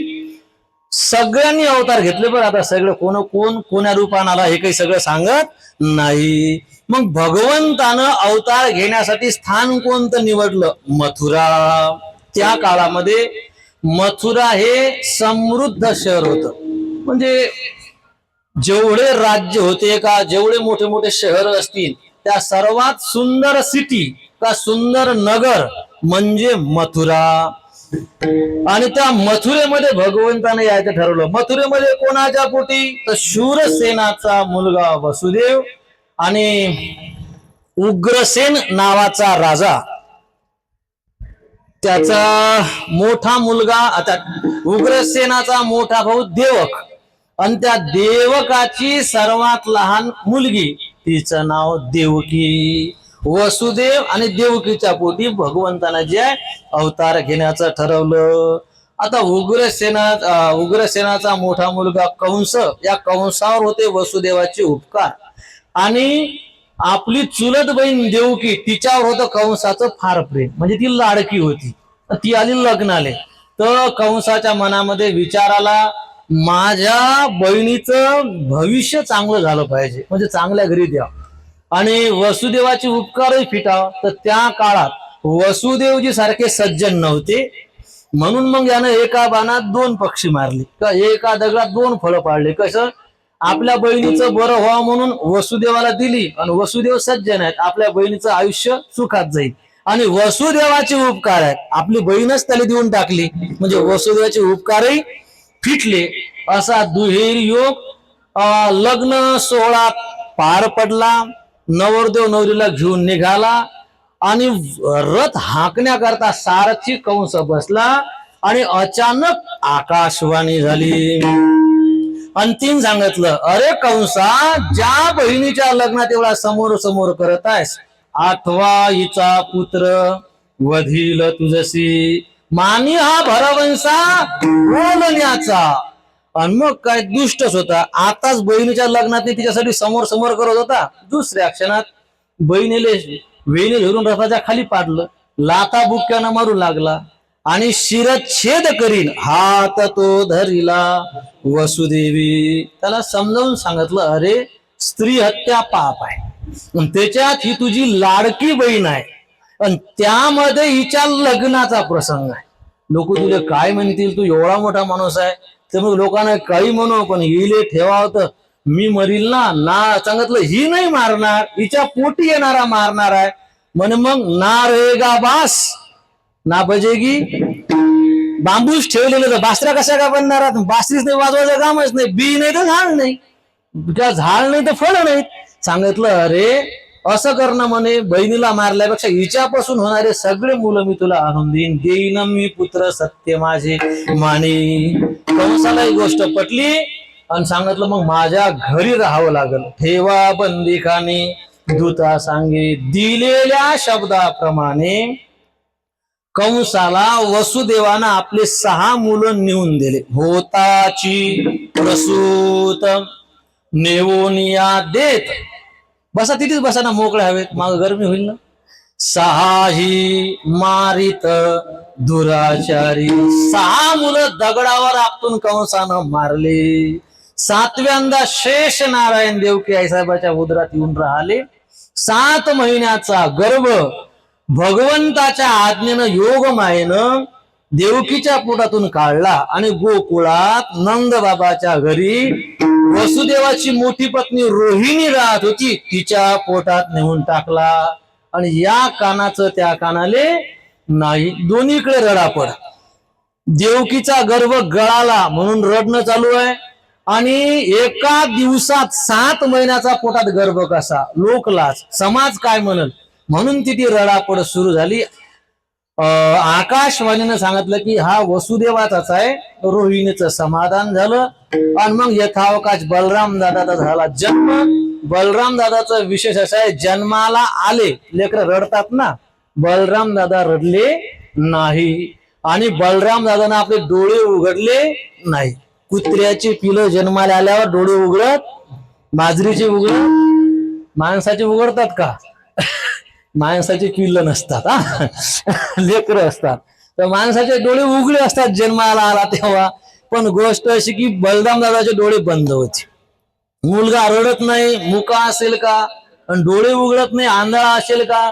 सगळ्यांनी अवतार घेतले. पण आता सगळं कोण कोण कोण्या रूपानं आला हे काही सगळं सांगत नाही. मग भगवंतानं अवतार घेण्यासाठी स्थान कोणतं निवडलं? मथुरा. त्या काळामध्ये मथुरा हे समृद्ध शहर होतं. म्हणजे जेवढे राज्य होते का, जेवढे मोठे मोठे शहर असतील, त्या सर्वात सुंदर सिटी का सुंदर नगर म्हणजे मथुरा. आणि त्या मथुरेमध्ये भगवंताने यायचं ठरवलं. मथुरेमध्ये कोणाच्या पोटी? तर शूरसेनाचा मुलगा वसुदेव आणि उग्रसेन नावाचा राजा, त्याचा मोठा मुलगा, आता उग्रसेनाचा मोठा भाऊ देवक, आणि त्या देवकाची सर्वात लहान मुलगी, तिचं नाव देवकी. वसुदेव आणि देवकीच्या पोटी भगवंतानं जे अवतार घेण्याचं ठरवलं. आता उग्रसेनाचा मोठा मुलगा कंस, या कंसावर होते वसुदेवाचे उपकार, आणि आपली चुलत बहीण देवकी, तिच्यावर होतं कंसाचं फार प्रेम, म्हणजे ती लाडकी होती. ती आली लग्नाले, तर कंसाच्या मनामध्ये विचार आला, माझ्या बहिणीचं भविष्य चांगलं झालं पाहिजे, म्हणजे चांगल्या घरी द्या आणि वसुदेवाचे उपकारही फिटाव. तर त्या काळात वसुदेवजी सारखे सज्जन नव्हते, म्हणून मग यानं एका बाणात दोन पक्षी मारले, का एका दगडात दोन फळं पाडले. कसं, आपल्या बहिणीचं बरं व्हावं म्हणून वसुदेवाला दिली, आणि वसुदेव सज्जन आहेत, आपल्या बहिणीचं आयुष्य सुखात जाईल, आणि वसुदेवाचे उपकार आहेत, आपली बहीणच त्याला देऊन टाकली, म्हणजे वसुदेवाचे उपकारही फिटले. असा दुहेरी योग. लग्न सोहळा पार पडला, नवरदेव नवरीला घेऊन निघाला, आणि रथ हाकण्याकरता सारथी कंस बसला, आणि अचानक आकाशवाणी झाली. अंतिम सांगितलं, अरे कंसा, ज्या बहिणीच्या लग्नात एवढा समोर समोर करत आहेस, आठवा हिचा पुत्र वधील तुझसी, मानी हा भरवंसा बोलण्याचा. आणि मग काय दुष्टच होता, आताच बहिणीच्या लग्नात तिच्यासाठी समोर समोर करत होता, दुसऱ्या क्षणात बहिणीले वेणी धरून रथाच्या खाली पाडलं, लाथा बुक्क्यानं मारू लागला, आणि शिरच्छेद करीन हात तो धरिला वसुदेवी. त्याला समजावून सांगितलं, अरे स्त्री हत्या पाप आहे, त्याच्यात ही तुझी लाडकी बहीण आहे, आणि त्यामध्ये हिच्या लग्नाचा प्रसंग आहे. लोक तुला काय म्हणतील, तू एवढा मोठा माणूस आहे, तर मग लोकांना काही म्हणू, पण हिले ठेवा होतं, मी मरील ना सांगितलं, ही नाही मारणार, हिच्या पोटी येणारा मारणार आहे. म्हणे मग ना रहेगा बास ना बजेगी, बांबूच ठेवलेलं तर बासऱ्या कशा का बनणार, बासरीच नाही वाजवायचं कामच नाही, बी नाही तर झाड नाही, झाड नाही तर फळं नाहीत. सांगितलं, अरे असं करणं, म्हणे बहिणीला मारल्यापेक्षा हिच्यापासून होणारे सगळे मुलं मी तुला आणून देईन मी पुत्र सत्य माझे मानी. कंसाला ही गोष्ट पटली, आणि सांगितलं, मग माझ्या घरी राहावं लागल, ठेवा बंदिखाने दूता सांगे. दिलेल्या शब्दाप्रमाणे कंसाला वसुदेवानं आपले 6 मुलं नेऊन दिले. होताची प्रसूत नेवोनिया देत, बसा तिथेच बसा ना, मोकळे हवेत, माग गरमी होईल ना. 6ही मारित दुराचारी, 6 मुलं दगडावर आपटून कंसानं मारले. 7व्यांदा शेष नारायण देवकी आईसाहेबाच्या उदरात येऊन राहिले. 7 महिन्याचा गर्भ भगवंताच्या आज्ञेनं योगमायेनं देवकीच्या पोटातून काढला, आणि गोकुळात नंद बाबाच्या घरी वसुदेवाची मोठी पत्नी रोहिणी राहत होती, तिच्या पोटात नेऊन टाकला. आणि या कानाचं त्या कानाले नाही, दोन्हीकडे रडापड. देवकीचा गर्भ गळाला म्हणून रडणं चालू आहे, आणि एका दिवसात 7 महिन्याचा पोटात गर्भ कसा, लोकलाच, समाज काय म्हणल, म्हणून ती रडापड सुरू झाली. आकाशवाणीनं सांगितलं की हा वसुदेवाचाच आहे. रोहिणीचं समाधान झालं, आणि मग यथावकाश बलराम दादाचा झाला जन्म. बलराम दादाचा विशेष असा आहे, जन्माला आले लेकर रडतात ना, बलराम दादा रडले नाही, आणि बलराम दादानं आपले डोळे उघडले नाही. कुत्र्याची पिलं जन्माला आल्यावर डोळे उघडत, माजरीचे उघडत, माणसाचे उघडतात का? माणसाची पिल्लं नसतात, लेकर असतात. तर माणसाचे डोळे उघडे असतात जन्माला आला तेव्हा. पण गोष्ट अशी की बलराम दादाचे डोळे बंद होते. मुलगा रडत नाही, मुका असेल का, आणि डोळे उघडत नाही, आंधळा असेल का.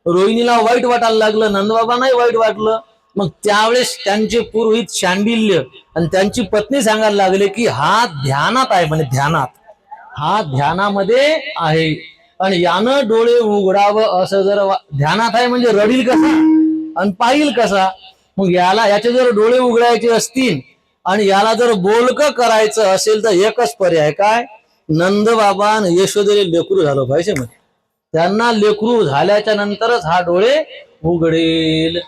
रोहिणीला वाईट वाटायला लागलं, नंदबाबा नाही वाईट वाटलं. मग त्यावेळेस त्यांचे पुरोहित शांडिल्य आणि त्यांची पत्नी सांगायला लागले की हा ध्यानात आहे, म्हणजे ध्यानात, हा ध्यानामध्ये आहे, आणि यानं डोळे उघडावं. असं जर ध्यानात आहे म्हणजे रडील कसा आणि पाहिल कसा. मग याचे जर डोळे उघडायचे असतील आणि याला जर बोलकं करायचं असेल तर एकच पर्याय काय, नंद बाबा आणि यशोदेले लेकरू झालं पाहिजे. म्हणजे त्यांना लेकरू झाल्याच्या नंतरच हा डोळे उघडेल.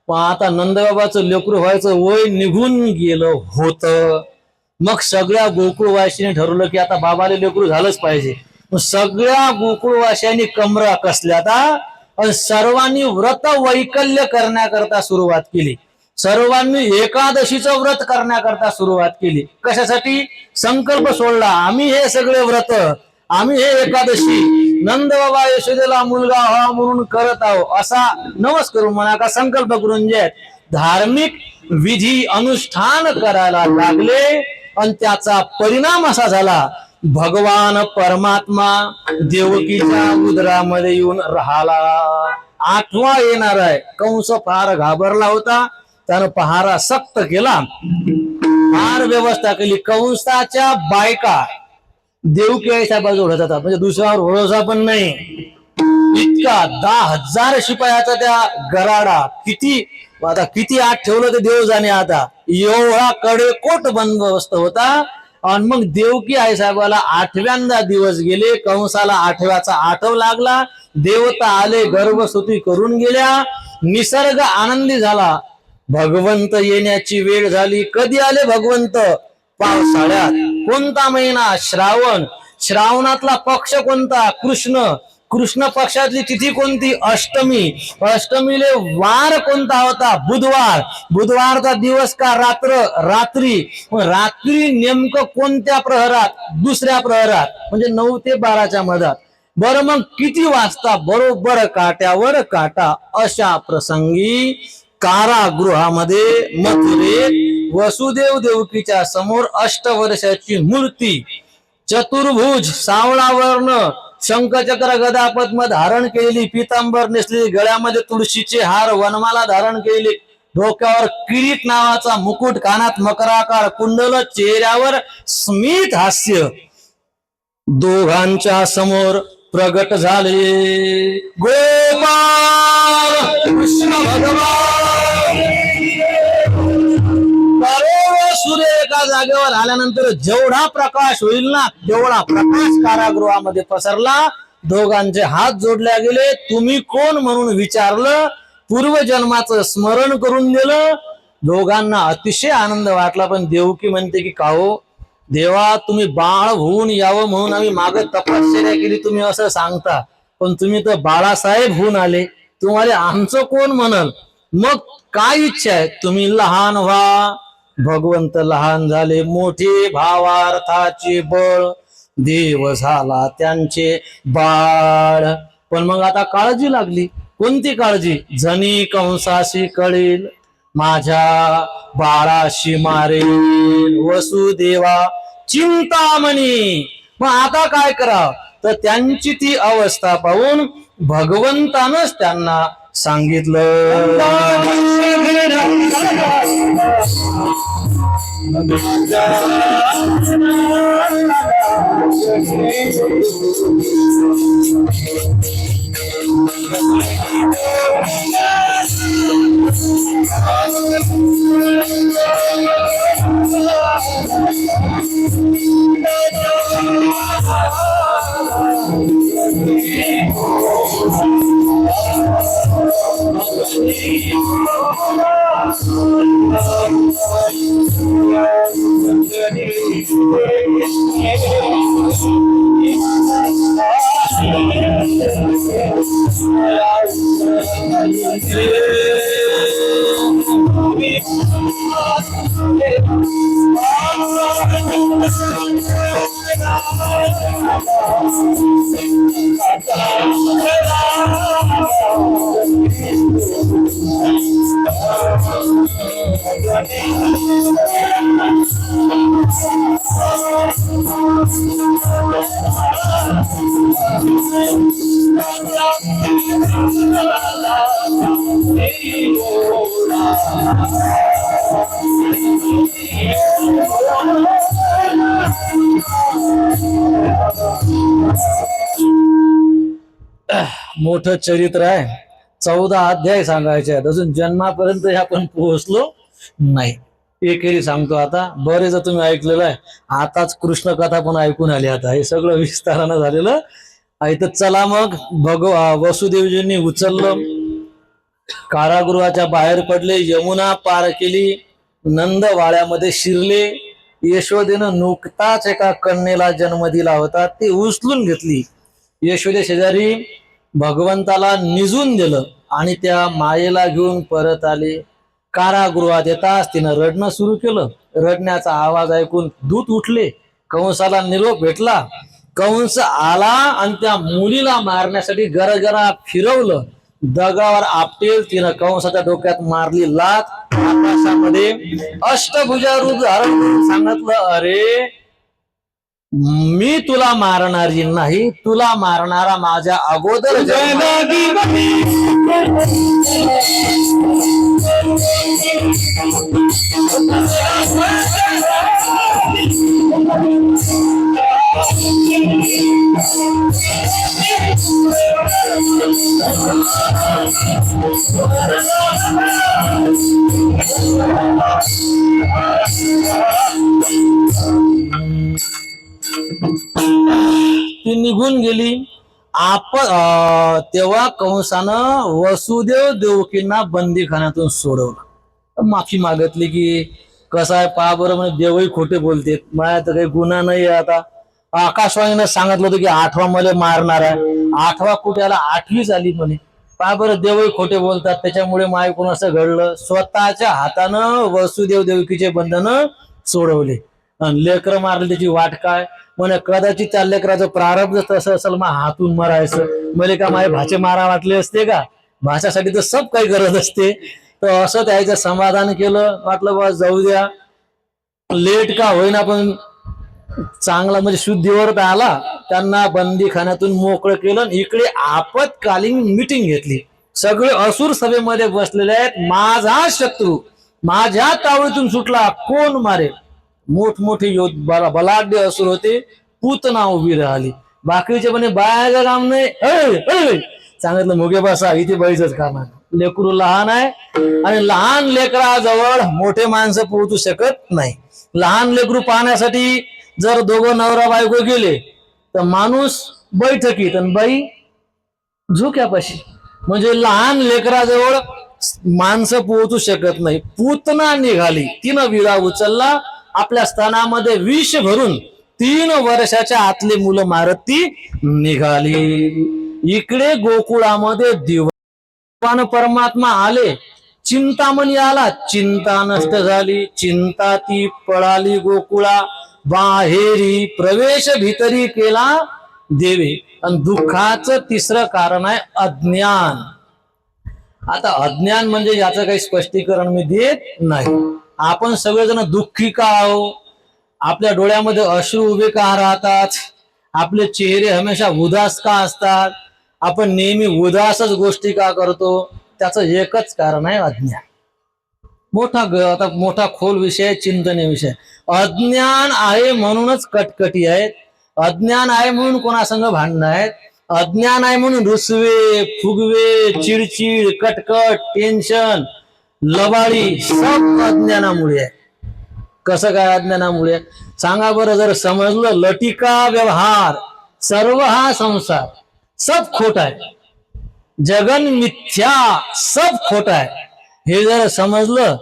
पण आता नंदबाबाचं लेकरू व्हायचं वय निघून गेलं होतं. मग सगळ्या गोकुळवासियांनी ठरवलं की आता बाबाला लेकरू झालंच पाहिजे. मग सगळ्या गोकुळवासियांनी कमरा कसल्यात आणि सर्वांनी व्रत वैकल्य करण्याकरता सुरुवात केली. सर्वांनी एकादशीचं व्रत करण्याकरता सुरुवात केली. कशासाठी? संकल्प सोडला, आम्ही हे सगळे व्रत, आम्ही हे एकादशी नंद बाबा यशोदेला मुलगा व्हावा म्हणून करत आहो असा नवस करून म्हणा का संकल्प करून जे धार्मिक विधी अनुष्ठान करायला लागले. आणि त्याचा परिणाम असा झाला, भगवान परमात्मा देवकीच्या उदरामध्ये येऊन राहिला. 8वा येणार आहे. कंस फार घाबरला होता, त्यानं पहारा सक्त केला, फार व्यवस्था केली. कंसाच्या बायका देवकी आईच्या बाजूला जातात, म्हणजे दुसऱ्यावर भरोसा पण नाही. इतका 10,000 शिपायाचा त्या गराडा, किती आत ठेवलं ते देव जाणे. आता एवढा कडेकोट बंदोबस्त होता. आणि मग देवकी आई साहेबाला 8व्यांदा दिवस गेले. कंसाला 8व्याचा आठव लागला. देवता आले, गर्भस्तुती करून गेल्या. निसर्ग आनंदी झाला. भगवंत येण्याची वेळ झाली. कधी आले भगवंत? पावसाळ्यात. कोणता महिना? श्रावण. श्रावणातला पक्ष कोणता? कृष्ण. कृष्ण पक्षातली तिथी कोणती? अष्टमी. अष्टमीले वार कोणता होता? बुधवार. बुधवारचा दिवस का रात्र? रात्री. रात्री नेमकं कोणत्या प्रहरात? दुसऱ्या प्रहरात, म्हणजे 9 ते 12च्या मधात. बरं, मग किती वाजता? बरोबर काट्यावर काटा. अशा प्रसंगी कारागृहामध्ये मथुरेत वसुदेव देवकीच्या समोर 8 वर्षाची मूर्ती, चतुर्भुज, सावळा वर्ण, शंखचक्र गदा पद्म धारण केलेली, पितांबर नेसलेली, गळ्यामध्ये तुळशीचे हार, वनमाला धारण केलेली, डोक्यावर किरीट नावाचा मुकुट, कानात मकराकार कुंडल, चेहऱ्यावर स्मित हास्य, दोघांच्या समोर प्रगट झाले गोपाल कृष्ण भगवान. सूर्य एका जागेवर आल्यानंतर जेवढा प्रकाश होईल ना तेवढा प्रकाश कारागृहामध्ये पसरला. दोघांचे हात जोडले गेले. तुम्ही कोण म्हणून विचारलं. पूर्वजन्माचं स्मरण करून दिलं. दोघांना अतिशय आनंद वाटला. पण देवकी म्हणते की का हो देवा, तुम्ही बाळ होऊन यावं म्हणून आम्ही मागे तपश्चर्या केली, तुम्ही असं सांगता, पण तुम्ही तर बाळासाहेब होऊन आले, तुम्हाला आमचं कोण म्हणल? मग काय इच्छा आहे? तुम्ही लहान व्हा. भगवंत लहान झाले. मोठे भावार्थाचे बळ, देव झाला त्यांचे बाळ. पण मग आता काळजी लागली. कोणती काळजी? जनी कंसाशी कळेल, माझ्या बाळाशी मारेल वसुदेवा चिंतामणी. मग आता काय करावं? तर त्यांची ती अवस्था पाहून भगवंतानच त्यांना सांगितलं, मोठं चरित्र आहे. 14 अध्याय सांगायचे आहेत. अजून जन्मापर्यंत आपण पोहोचलो नाही. एकेरी सांगतो आता. बरेच तुम्ही ऐकलेलं आहे. आताच कृष्ण कथा पण ऐकून आली. आता हे सगळं विस्तारानं झालेलं तर चला मग वसुदेवजींनी उचललं, कारागृहाच्या बाहेर पडले, यमुना पार केली, नंदवाड्यामध्ये शिरले. यशोदेनं नुकताच एका कन्येला जन्म दिला होता, ती उचलून घेतली. यशोदे शेजारी भगवंताला निजून दिलं आणि त्या मायेला घेऊन परत आले. कारागृहात येताच तिनं रडणं सुरू केलं. रडण्याचा आवाज ऐकून दूत उठले, कंसाला निरोप भेटला. कंस आला आणि त्या मुलीला मारण्यासाठी गरगरा फिरवलं. दगडावर आपटेल तिनं कंसाच्या डोक्यात मारली लात. आकाशामध्ये अष्टभुजा रूप धारण करून सांगितलं, अरे मी तुला मारणारी नाही, तुला मारणारा माझ्या अगोदर ती निघून गेली. तेव्हा कंसानं वसुदेव देवकींना बंदीखान्यातून सोडवलं. माफी मागितली की कसं आहे पहा बरं, म्हणजे देवही खोटे बोलते, माझ्या तर काही गुन्हा नाही. आता आकाशवाणीनं सांगितलं होतं की 8वा मला मारणार आहे, 8वा कुठे आला, 8वीच आली म्हणे. पहा बरं, देवही खोटे बोलतात, त्याच्यामुळे मायकून असं घडलं. स्वतःच्या हातानं वसुदेव देवकीचे बंधन सोडवले आणि लेकरं मारले, त्याची वाट काय. म्हणे कदाचित त्या लेकराचं प्रारब्ध तसं असेल, मग हातून मरायचं. मले का माझे भाचे मारा वाटले असते का, भाषासाठी तर सब काही गरज असते. तर असं त्याचं समाधान केलं. वाटलं बा जाऊ द्या, लेट का होईना पण चांगला म्हणजे शुद्धीवर आला. त्यांना बंदीखान्यातून मोकळं केलं. इकडे आपत्कालीन मिटिंग घेतली. सगळे असुर सभेमध्ये बसलेले आहेत. माझा शत्रू माझ्या तावडीतून सुटला, कोण मारेल. मोठमोठे बलाढ्य असुर होते. पूतना उभी राहिली. बाकीचे म्हणे बायाचं काम नाही. सांगितलं मुगे बसा, इथे बाईचंच काम आहे. लेकरू लहान आहे आणि लहान लेकराजवळ मोठे माणसं पोहोचू शकत नाही. लहान लेकरू पाहण्यासाठी जर दोघं नवरा बायको गेले तर माणूस बैठकीत आणि बाई झोक्यापाशी. म्हणजे लहान लेकराजवळ माणसं पोहोचू शकत नाही. पूतना निघाली, तिनं विडा उचलला, आपल्या स्तनामध्ये विष भरून 3 वर्षाच्या आतले मुलं मारत ती निघाली. इकडे गोकुळामध्ये दिवाण परमात्मा आले. चिंतामणी आला, चिंता नष्ट झाली. चिंता ती पळाली गोकुळा बाहेरी, प्रवेश भीतरी केला देवे. आणि दुःखाचं तिसरं कारण आहे अज्ञान. आता अज्ञान म्हणजे याचं काही स्पष्टीकरण मी देत नाही. आपण सगळेजण दुःखी का आहो, आपल्या डोळ्यामध्ये अश्रू उभे का राहतात, आपले चेहरे हमेशा उदास का असतात, आपण नेहमी उदासच गोष्टी का करतो, त्याचं एकच कारण आहे अज्ञान. आता मोठा खोल विषय, चिंतनीय विषय. अज्ञान आहे म्हणूनच कटकटी आहेत, अज्ञान आहे म्हणून कोणासंग भांडणं आहेत, अज्ञान आहे म्हणून रुसवे फुगवे चिडचिड कटकट टेन्शन लबाडी सब अज्ञानामुळे आहे. कसं काय अज्ञानामुळे सांगा बरं. जर समजलं लटिका व्यवहार सर्व हा संसार सब खोट आहे, जगन मिथ्या सब खोट आहे, हे जर समजलं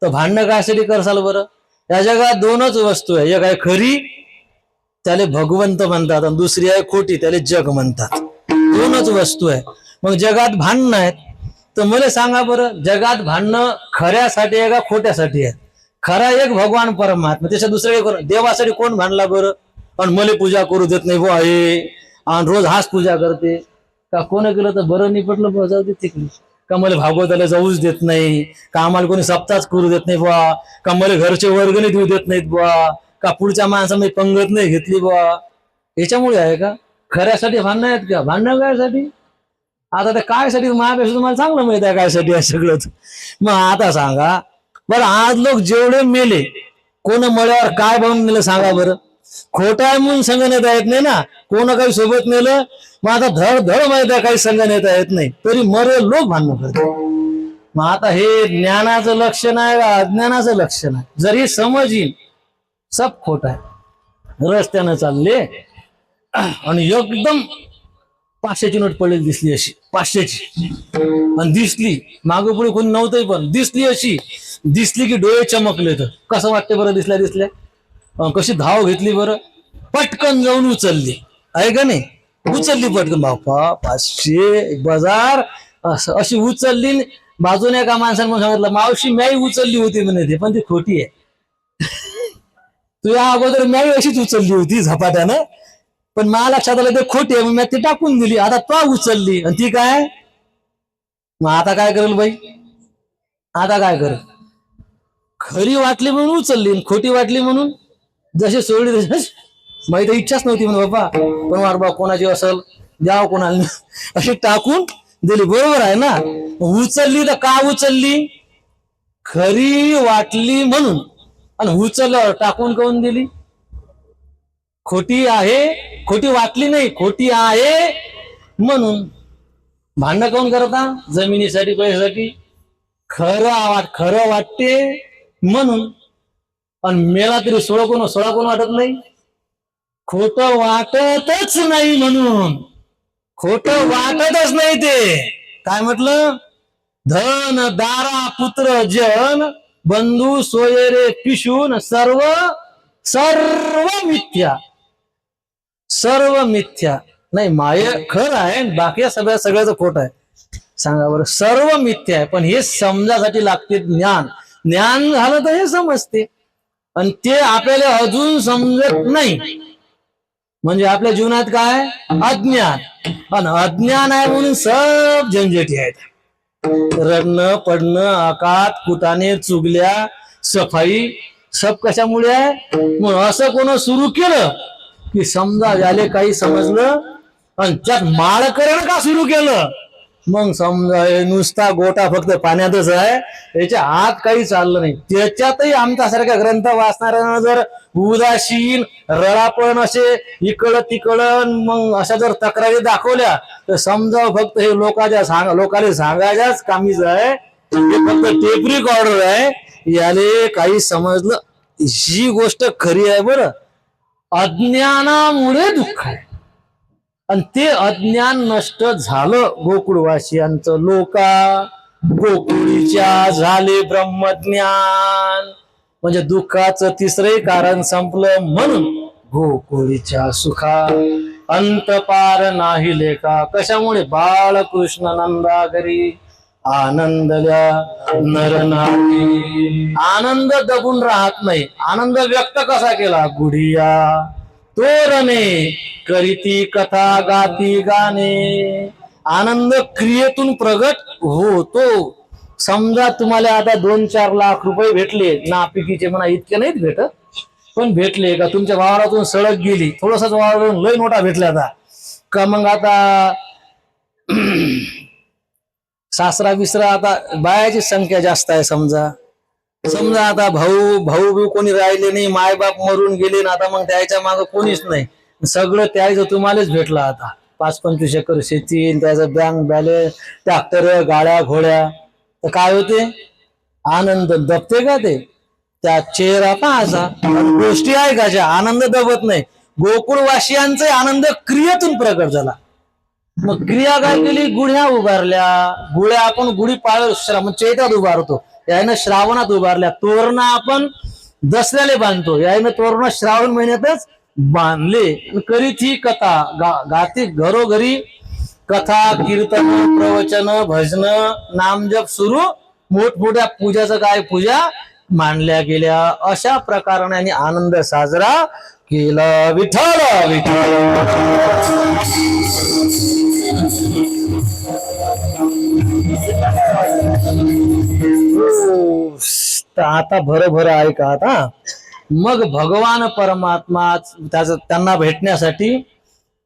तर भांडणं कायसाठी करसाल बरं. या जगात 2च वस्तू आहे, एक आहे खरी त्याला भगवंत म्हणतात आणि दुसरी आहे खोटी त्याला जग म्हणतात. 2च वस्तू आहे. मग जगात भांडणं आहेत तर मला सांगा बरं, जगात भांडणं खऱ्यासाठी आहे का खोट्यासाठी आहे. खरा एक भगवान परमात्मा, त्याच्या दुसरे देवासाठी कोण भांडला बरं. पण मला पूजा करू देत नाही बुवा हे, आणि रोज हाच पूजा करते का, कोण केलं तर बरं नाही पटलं जाऊ दे तिकडे, का मला भागवताला जाऊच देत नाही, का आम्हाला कोणी सप्ताहच करू देत नाही बुवा, का मला घरचे वर्गणी देऊ देत नाहीत बुवा, का पुढच्या माणसामध्ये पंगत नाही घेतली बुवा. याच्यामुळे आहे का. खऱ्यासाठी भांडणं आहेत का, भांडणं कायसाठी. आता ते कायसाठी माझ्यापेक्षा तुम्हाला चांगलं माहित आहे कायसाठी आहे सगळं. मग आता सांगा बरं, आज लोक जेवढे मेले कोण मळ्यावर काय बनवून नेलं सांगा बरं. खोटा आहे म्हणून संघ नेता येत नाही ना, कोण काही सोबत नेलं. मग आता धड धड माहित आहे काही संघ नेता येत नाही तरी मरे लोक भांडणं करतात. मग आता हे ज्ञानाचं लक्षण आहे का अज्ञानाचं लक्षण आहे. जरी समज येईल सब खोट आहे. रस्त्यानं चालले आणि एकदम 500ची नोट पडलेली दिसली अशी 500ची, आणि दिसली मागं पुढे कोणी नव्हतंही पण दिसली अशी, दिसली की डोळे चमकले. तर कसं वाटते बरं दिसल्या दिसल्या? कशी धाव घेतली बरं, पटकन जाऊन उचलली, आहे का नाही? उचलली पटकन, बापा 500 बाजार, असं अशी उचलली. बाजूने एका माणसाने म्हणून सांगितलं, मावशी म्याही उचलली होती म्हणे ते, पण ती खोटी आहे. तुझ्या अगोदर म्याही अशीच उचलली होती झपाट्यानं, पण मला लक्षात आलं ते खोटी आहे, मग मी ती टाकून दिली. आता तो उचलली आणि ती काय, मग आता काय करेल बाई? आता काय करेल? खरी वाटली म्हणून उचलली, खोटी वाटली म्हणून जशी सोडली तशी. माही तर इच्छाच नव्हती म्हणून बाबा, पण वार बा कोणाची असल द्याव कोणाला, अशी टाकून दिली. बरोबर आहे ना? उचलली तर का उचलली? खरी वाटली म्हणून. आणि उचलल्यावर टाकून काऊन दिली? खोटी आहे, खोटी वाटली नाही, खोटी आहे म्हणून. भांडण काऊन करता? जमिनीसाठी, पैशासाठी. खरं वाटते म्हणून. आणि मेला तरी सोळा कोण वाटत नाही, खोट वाटतच नाही म्हणून. खोट वाटतच नाही ते. काय म्हटलं? धन दारा पुत्र जन बंधू सोयरे पिशून सर्व सर्व मिथ्या. सर्व मिथ्या नाही, माय खरं आहे, बाकी सगळ्याचं खोट आहे. सांगा बरं, सर्व मिथ्या आहे. पण हे समजासाठी लागते ज्ञान. ज्ञान झालं तर हे समजते, आणि ते आपल्याला अजून समजत नाही. म्हणजे आपल्या जीवनात काय? अज्ञान. आणि अज्ञान आहे म्हणून सब झंझटी आहेत. रडणं पडणं, आकात कुटाने, चुगल्या, सफाई, सब कशामुळे आहे? मग असं कोण सुरू केलं की समजा याले काही समजलं, आणि त्यात माळकरण का सुरू केलं, मग समजा नुसता गोटा फक्त पाण्यातच आहे, याच्या आत काही चाललं नाही. त्याच्यातही आमच्यासारख्या ग्रंथ वाचणाऱ्यांना जर उदासीन, रळापण असे इकडं तिकडं मग अशा जर तक्रारी दाखवल्या, तर समजा फक्त हे लोकांना सांगायच्याच कामीच आहे, हे फक्त टेप रेकॉर्डर आहे, याले काही समजलं. ही गोष्ट खरी आहे बरं. अज्ञानामुळे दुःख आहे, आणि ते अज्ञान नष्ट झालं गोकुळवासियांचं. लोका गोकुळीच्या झाले ब्रह्मज्ञान. म्हणजे दुःखाचं तिसरे कारण संपलं, म्हणून गोकुळीच्या सुखा अंत पार नाही लेखा. कशामुळे? बाळकृष्ण नंदा घरी आनंदल्या नरनारी. आनंद दबून राहत नाही. आनंद व्यक्त कसा केला? गुढिया तोरणे करीती कथा गाती गाणे. आनंद क्रियेतून प्रगट होतो. समजा तुम्हाला आता 2-4 लाख रुपये भेटले नापिकीचे, म्हणा इतके नाहीत भेटत, पण भेटले का तुमच्या वावरातून सडक गेली, थोडसच वावरातून लय नोटा भेटल्या आता का, मग आता सासरा विसरा, आता बायाची संख्या जास्त आहे. समजा आता भाऊ कोणी राहिले नाही, मायबाप मरून गेले ना, आता मग त्याच्या मागं कोणीच नाही, सगळं त्याचं तुम्हालाच भेटलं. आता 5-25 एकर शेती, त्याचं बँक बॅलन्स, ट्रॅक्टर, गाड्या घोड्या, तर काय होते? आनंद दबते का? ते त्या चेहरा पाहायचा. गोष्टी आहे का ज्या आनंद दबत नाही? गोकुळवासियांचा आनंद क्रियेतून प्रकट झाला. मग क्रिया काय केली? गुढ्या उभारल्या. गुढ्या आपण गुढी पाळ चैत्रात उभारतो, यानं श्रावणात उभारल्या. तोरण आपण दसऱ्याला बांधतो, यानं तोरण श्रावण महिन्यातच बांधले. करीत ही कथा गाती, घरोघरी कथा कीर्तन प्रवचन भजन नामजप सुरू. मोठमोठ्या पूजाचं काय पूजा मानल्या गेल्या. अशा प्रकाराने आनंद साजरा केला. विठ्ठल विठ्ठल. आता भर ऐका. आता मग भगवान परमात्मा त्यांना भेटण्यासाठी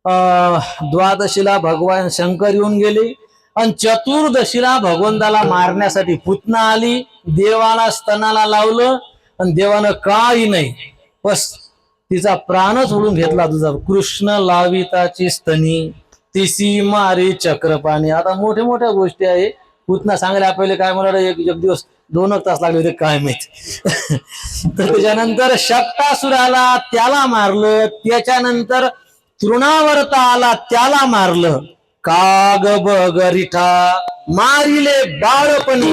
द्वादशीला भगवान शंकर येऊन गेले, आणि चतुर्दशीला भगवंताला मारण्यासाठी पुतना आली. देवाला स्तनाला लावलं, आणि देवानं काही नाही, बस तिचा प्राणच ओढून घेतला. तुझा कृष्ण लाविताची स्तनी तिसी मारी चक्रपाणी. आता मोठ्या गोष्टी आहे. पुतना सांगायला आपल्याला काय मला एक दिवस 2 तास लागले होते काय माहित. तर त्याच्यानंतर शक्तासुर आला, त्याला मारलं. त्याच्यानंतर तृणावर्त आला, त्याला मारलं. काग बगरिठा मारिले बाळपणी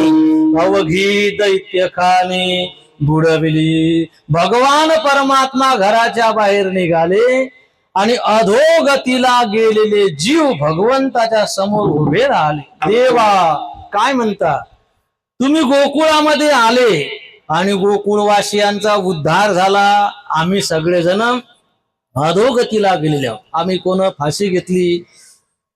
अवघी दैत्य खाने बुडविली. भगवान परमात्मा घराच्या बाहेर निघाले आणि अधोगतीला गेलेले जीव भगवंताच्या समोर उभे राहिले. देवा काय म्हणता, तुम्ही गोकुळामध्ये आले आणि गोकुळवासियांचा उद्धार झाला. आम्ही सगळेजण अधोगतीला गेलेले आहोत. आम्ही कोण फाशी घेतली,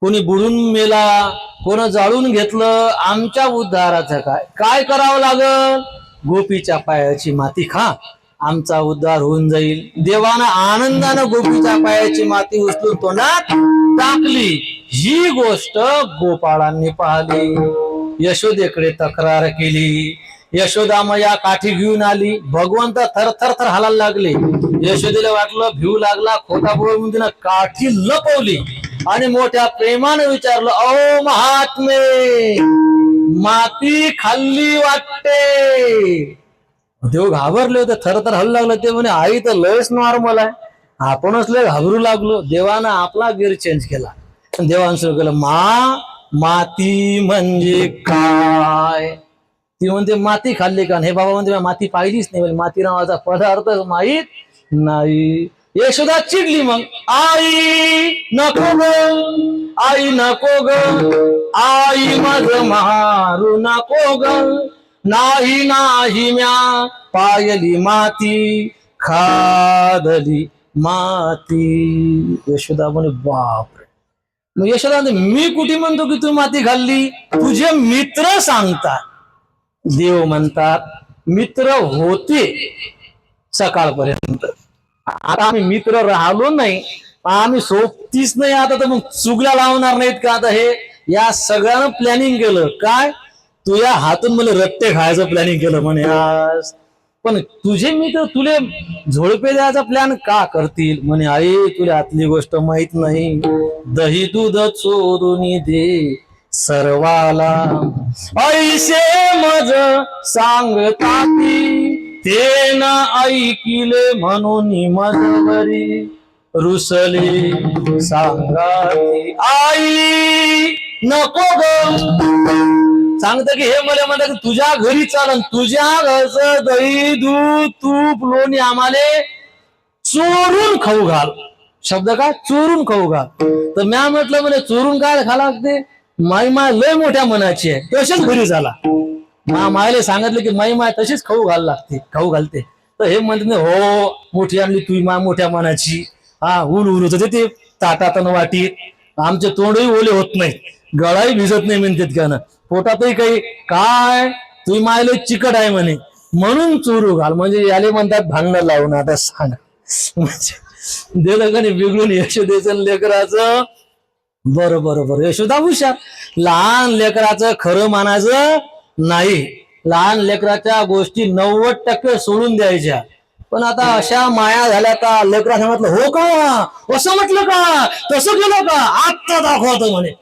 कोणी बुडून मेला, कोण जाळून घेतलं. आमच्या उद्धाराचं काय काय करावं लागल? गोपीच्या पायाची माती खा, आमचा उद्धार होऊन जाईल. देवानं आनंदानं गोपीच्या पायाची माती उचलून तोंडात टाकली. ही गोष्ट गोपाळांनी पाहिली, यशोदेकडे तक्रार केली. यशोदा मैया काठी घेऊन आली. भगवंत थरथर थर हालायला लागले. यशोदेला वाटलं, भिऊ लागला, खोटा बोल म्हणून तिनं काठी लपवली आणि मोठ्या प्रेमानं विचारलं, अहो महात्मे, माती खाल्ली वाटते. देव घाबरले होते, थरथर हलू लागलं. ते म्हणे, आई तर लयच नॉर्मल आहे, आपणच लय घाबरू लागलो. देवानं आपला गिअर चेंज केला. देवानं सुरू केलं, माती म्हणजे काय? ती म्हणते माती खाल्ली का? हे बाबा म्हणते माती पाहिलीच नाही, माती नावाचा पदार्थच माहित नाही. यशोदा चिडली. मग आई नको ग, आई नको ग, आई माझ मारू नको ग, नाही नाही म्या पायली माती, खादली माती. यशोदा म्हणे बापरे. मग यशोदा म्हणते, मी कुठे म्हणतो की तू माती खाल्ली? तुझे मित्र सांगतात. देव म्हणतात, मित्र होते सकाळपर्यंत, आता आम्ही मित्र राहिलो नाही, आम्ही सोबतीच नाही. आता तर मग चुगल्या लावणार नाहीत का? आता हे या सगळ्यानं प्लॅनिंग केलं. काय तुझ्या हातून मला रट्टे खायचं प्लॅनिंग केलं म्हणे आज. पण तुझे मित्र तुले झोडपे द्यायचा प्लॅन का करतील? म्हणे आई तुला आतली गोष्ट माहित नाही. दही दूध चोरून दे सर्वाला, ऐसे मज सांगताती, ते न ऐकिले म्हणून मजबरी रुसले सांगाती. आई नको ग, सांगत की हे मला म्हणतात की तुझ्या घरी चालन, तुझ्या घरचं दही दूध तूप लोणी आम्हाला चोरून खाऊ घाल. शब्द काय? चोरून खाऊ घाल. तर म्या म्हटलं म्हणे चोरून काय खा लागते? माई माय लय मोठ्या मनाची आहे, तशीच घरी झाला. मायले सांगितलं की माई माय तशीच खाऊ घाल लागते, खाऊ घालते. तर हे म्हणते हो मोठी आणली तुझी मा मोठ्या मनाची. हा ऊन ऊन होत ते ताटात वाटीत, आमचे तोंडही ओले होत नाही, गळाही भिजत नाही म्हणतात का ना, पोटातही काही. काय तुझी मायले चिकट आहे म्हणे म्हणून चोरू घाल. म्हणजे याले म्हणतात भांडणं लावून. आता सांग म्हणजे दिलं का नाही बिघडून यशोदेचं लेकराचं. बरोबर यशोदा हुशार. लहान लेकराचं खरं मानायचं नाही, लहान लेकराच्या गोष्टी 90% सोडून द्यायच्या. पण आता अशा माया झाल्या का लेकरा म्हटलं हो का, असं म्हटलं का, तसं केलं का, आत्ता दाखवतो म्हणे.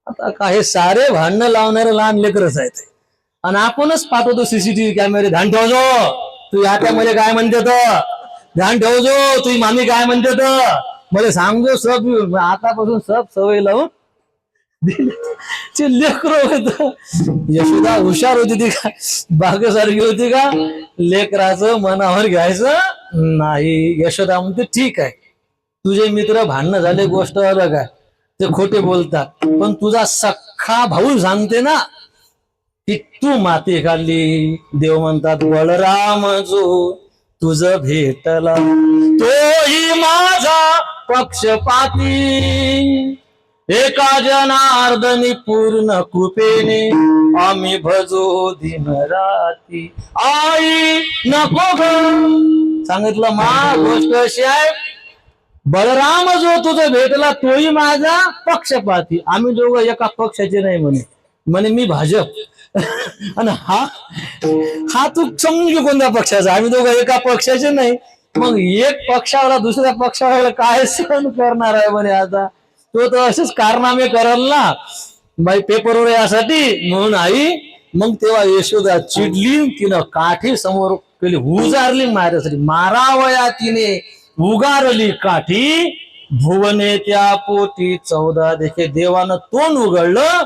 आता का हे सारे भांडणं लावणारे लहान लेकरच आहेत. आणि आपणच पाठवतो सीसीटीव्ही कॅमेरे, ध्यान ठेवजो तू ह्याच्यामध्ये काय म्हणते, तर ध्यान ठेवजो तुझी मामी काय म्हणते, तर मला सांगतो सब. आतापासून सब सवय लावून लेकर होत. यशोदा हुशार होती ती का बागेसारखी होती का? लेकराचं मनावर घ्यायचं नाही. यशोदा म्हणते ठीक आहे, तुझे मित्र भांडणं झाले गोष्ट अलग आहे, ते खोटे बोलतात, पण तुझा सख्खा भाऊ सांगते ना की तू माती खाल्ली. देव म्हणतात बळराम जो तुझ भेटला तोही माझा पक्षपाती, एका जनार्दनी पूर्ण कृपेने आम्ही भजो दिन राती. आई नको ग, सांगितलं मा गोष्ट अशी आहे, बलराम जो तुझं भेटला तोही माझा पक्षपाती. आम्ही दोघं एका पक्षाचे नाही म्हणे, म्हणे मी भाजप आणि हा तू समजू कोणत्या पक्षाचा, आम्ही दोघं एका पक्षाचे नाही. मग एक पक्षावाला दुसऱ्या पक्षावाला काय सहन करणार आहे म्हणे. आता तो तर असेच कारनामे करल ना बाई पेपरवर यासाठी म्हणून आई. मग तेव्हा यशोदा चिडली, तिनं काठी समोर केली, उजारली मारायसाठी. मारावया तिने उगारली काठी भुवने त्या पोटी 14 देखे देवानं तोंड उघडलं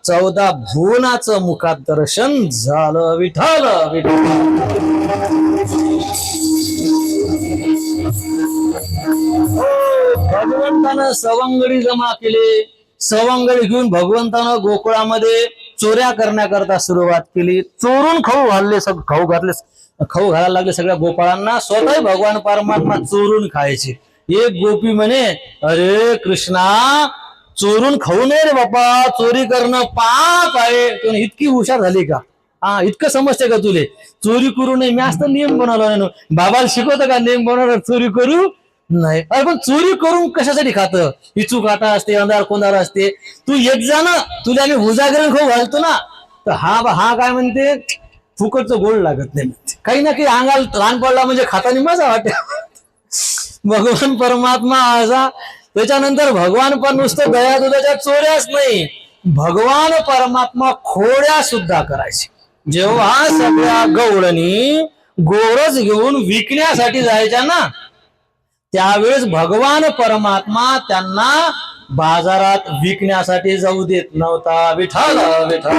14 भुवनाचं मुखात दर्शन झालं विठ्ठल विठ्ठल भगवंतानं सवंगडी जमा केले सवंगडी घेऊन भगवंतानं गोकुळामध्ये चोऱ्या करण्याकरता सुरुवात केली चोरून खाऊ घालले खाऊ घालायला लागले सगळ्या गोपाळांना स्वतः भगवान परमात्मा चोरून खायचे एक गोपी म्हणे अरे कृष्णा चोरून खाऊ नये रे बापा चोरी करणं पाप आहे पण इतकी हुशार झाली का हा इतकं समजते का तुले चोरी करू नये मी असं नियम बनवला नाही बाबाला शिकवतं का नियम बनवणार चोरी करू नाही अरे पण चोरी करून कशासाठी खात इचू काटा असते अंधार कोंदार असते तू येत जा ना तुला आम्ही हुजागरण खाऊ घालतो ना तर हा काय म्हणते फुकटचं गोड लागत नाही काही ना काही अंगाला लहान पडला म्हणजे खाताना मजा वाटते भगवान परमात्मा असा त्याच्यानंतर भगवान पण नुसतं दया दुधाच्या चोऱ्याच नाही भगवान परमात्मा खोड्या सुद्धा करायचे जेव्हा सगळ्या गवळणी गोरज घेऊन विकण्यासाठी जायच्या ना त्यावेळेस भगवान परमात्मा त्यांना बाजारात विकण्यासाठी जाऊ देत नव्हता विठ्ठल विठ्ठल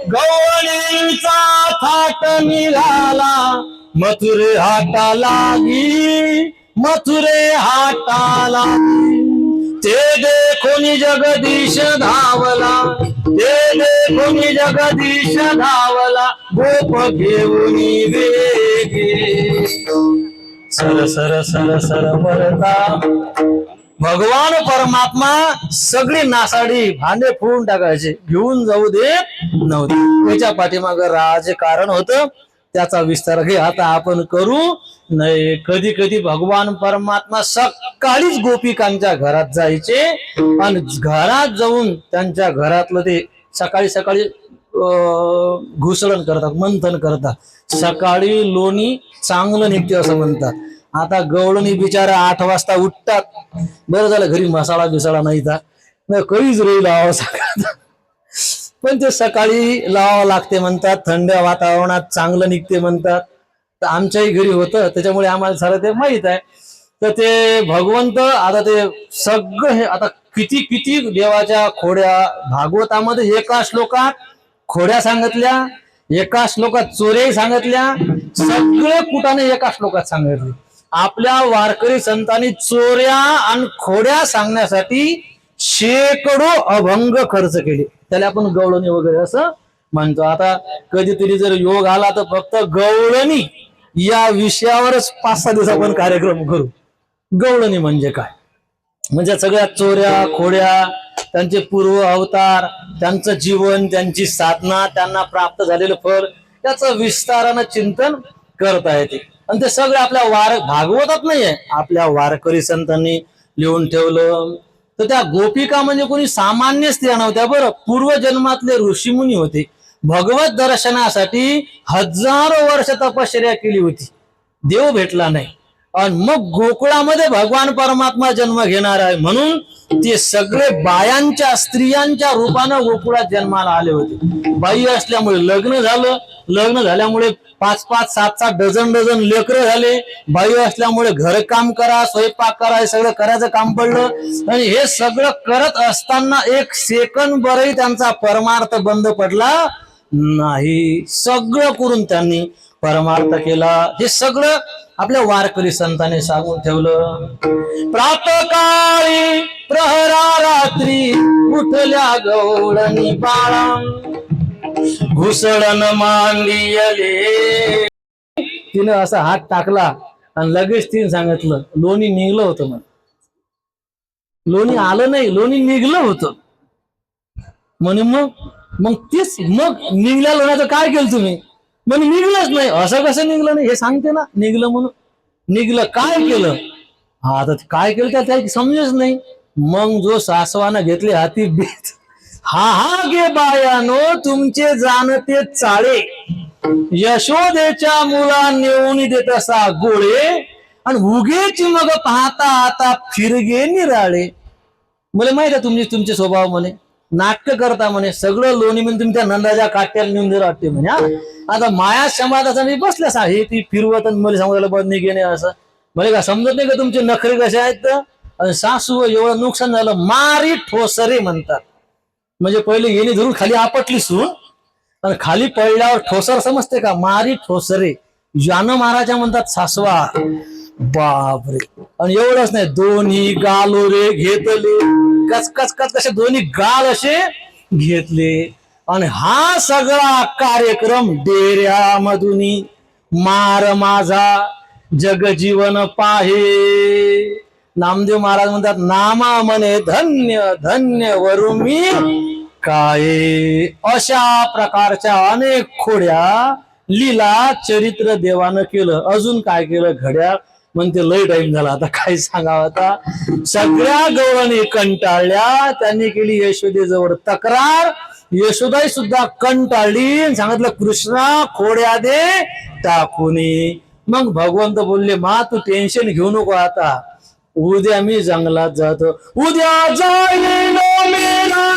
गवळीचा थाट निघाला मथुरे हाता लागी मथुरे हाता लागी ते देखोनी जगदीश धावला ते देखोनी जगदीश धावला गोप घेऊनी वेगे सर सर सर सर वरता भगवान परमात्मा सगळी नासाडी भांडे फोडून टाकायचे घेऊन जाऊ देत नव्हते त्याच्या पाठीमाग राजकारण होतं त्याचा विस्तार घे आता आपण करू नाही कधी कधी भगवान परमात्मा सकाळीच गोपिकांच्या घरात जायचे आणि घरात जाऊन त्यांच्या घरातलं ते सकाळी सकाळी घुसळण करतात मंथन करतात सकाळी लोणी चांगलं निघते असं म्हणतात आता गवळणी बिचारा 8 वाजता उठतात बरं झालं घरी मसाला बिसाळा नाही तर कधीच राहील सकाळ पण ते सकाळी लावावं लागते म्हणतात थंड वातावरणात चांगलं निघते म्हणतात तर आमच्याही घरी होतं त्याच्यामुळे आम्हाला सारं ते माहित आहे तर ते भगवंत आता ते सगळं हे आता किती किती देवाच्या खोड्या भागवतामध्ये एका श्लोकात खोड्या सांगितल्या एका श्लोकात चोऱ्याही सांगितल्या सगळे कुटाने एका श्लोकात सांगितले आपल्या वारकरी संतांनी चोऱ्या आणि खोड्या सांगण्यासाठी शेकडो अभंग खर्च केले त्याला आपण गवळणी वगैरे असं म्हणतो आता कधीतरी जर योग आला तर फक्त गवळणी या विषयावरच 5-6 दिवस आपण कार्यक्रम करू गवळणी म्हणजे काय म्हणजे सगळ्या चोऱ्या खोड्या त्यांचे पूर्व अवतार त्यांचं जीवन त्यांची साधना त्यांना प्राप्त झालेलं फळ त्याचं विस्तारानं चिंतन करता येते आणि ते सगळं आपल्या भागवतात नाहीये आपल्या वारकरी संतांनी लिहून ठेवलं तर त्या गोपिका म्हणजे कोणी सामान्य स्त्रिया नव्हत्या बरं पूर्वजन्मातले ऋषीमुनी होते भगवत दर्शनासाठी हजारो वर्ष तपश्चर्या केली होती देव भेटला नाही आणि मग गोकुळामध्ये भगवान परमात्मा जन्म घेणार आहे म्हणून ते सगळे बायांच्या स्त्रियांच्या रूपानं गोकुळात जन्माला आले होते बाई असल्यामुळे लग्न झालं लग्न झाल्यामुळे 5-5, 7-7 डझन लेकरं झाले बाई असल्यामुळे घरकाम करा स्वयंपाक करा हे सगळं करायचं काम पडलं आणि हे सगळं करत असताना 1 सेकंद बरही त्यांचा परमार्थ बंद पडला नाही सगळं करून त्यांनी परमार्थ केला हे सगळं आपल्या वारकरी संतांनी सांगून ठेवलं प्रातःकाळी प्रहरा रात्री उठल्या गवळणी बाळा घुसळण मांडियले तिनं असा हात टाकला आणि लगेच तिने सांगितलं लोणी निघलं होतं मग लोणी आलं नाही लोणी निघलं होतं म्हणे मग तेच मग निघल्या लोण्याचं काय केलं तुम्ही म्हणे निघलंच नाही असं कसं निघलं नाही हे सांगते ना निघलं म्हणून निघलं काय केलं हा आता काय केलं त्या समजच नाही मग जो सासवानं घेतले हाती बीत हा गे बायानो तुमचे जाणते चाळे यशोदेच्या मुला नेऊन देत असा गोळे आणि उगेच मग पाहता आता फिरगे निराळे. मला माहित आहे तुमचे स्वभाव म्हणे, नाट्य करता म्हणे, सगळं लोणी म्हणून तुमच्या नंदाच्या काट्याला नेऊन जर वाटते म्हणे. आता माया समाजाचा मी बसल्यास आहे ती फिरवत आणि मला सांगायला बंद घेणे असं. मला का समजत नाही का तुमचे नखरे कसे आहेत. आणि सासू एवढं नुकसान झालं, मारी ठोसरे म्हणतात. म्हणजे पहिले येणे धरून खाली आपटली सून आणि खाली पडल्यावर ठोसर समजते का, मारी ठोसरे. जान महाराजा म्हणतात सासवा. बापरे. आणि एवढंच नाही, दोन्ही गालोरे घेतले, कच कच कच कसे दोन्ही गाल असे घेतले. आणि हा सगळा कार्यक्रम डेऱ्यामधून मार माझा जगजीवन पाहे. नामदेव महाराज म्हणतात, नामा म्हणे धन्य धन्य वरू मी काय. अशा प्रकारच्या अनेक खोड्या लीला चरित्र देवानं केलं. अजून काय केलं घड्याळ म्हणते लय टाइम झाला आता काय सांगावं. आता सगळ्या गौरांनी कंटाळल्या, त्यांनी केली यशोदेजवळ तक्रार. यशोदाई सुद्धा कंटाळली, सांगितलं कृष्णा खोड्या दे टाकूनी. मग भगवंत बोलले, मा तू टेन्शन घेऊ नको, आता उद्या मी जंगलात जातो. उद्या जाईल मेरा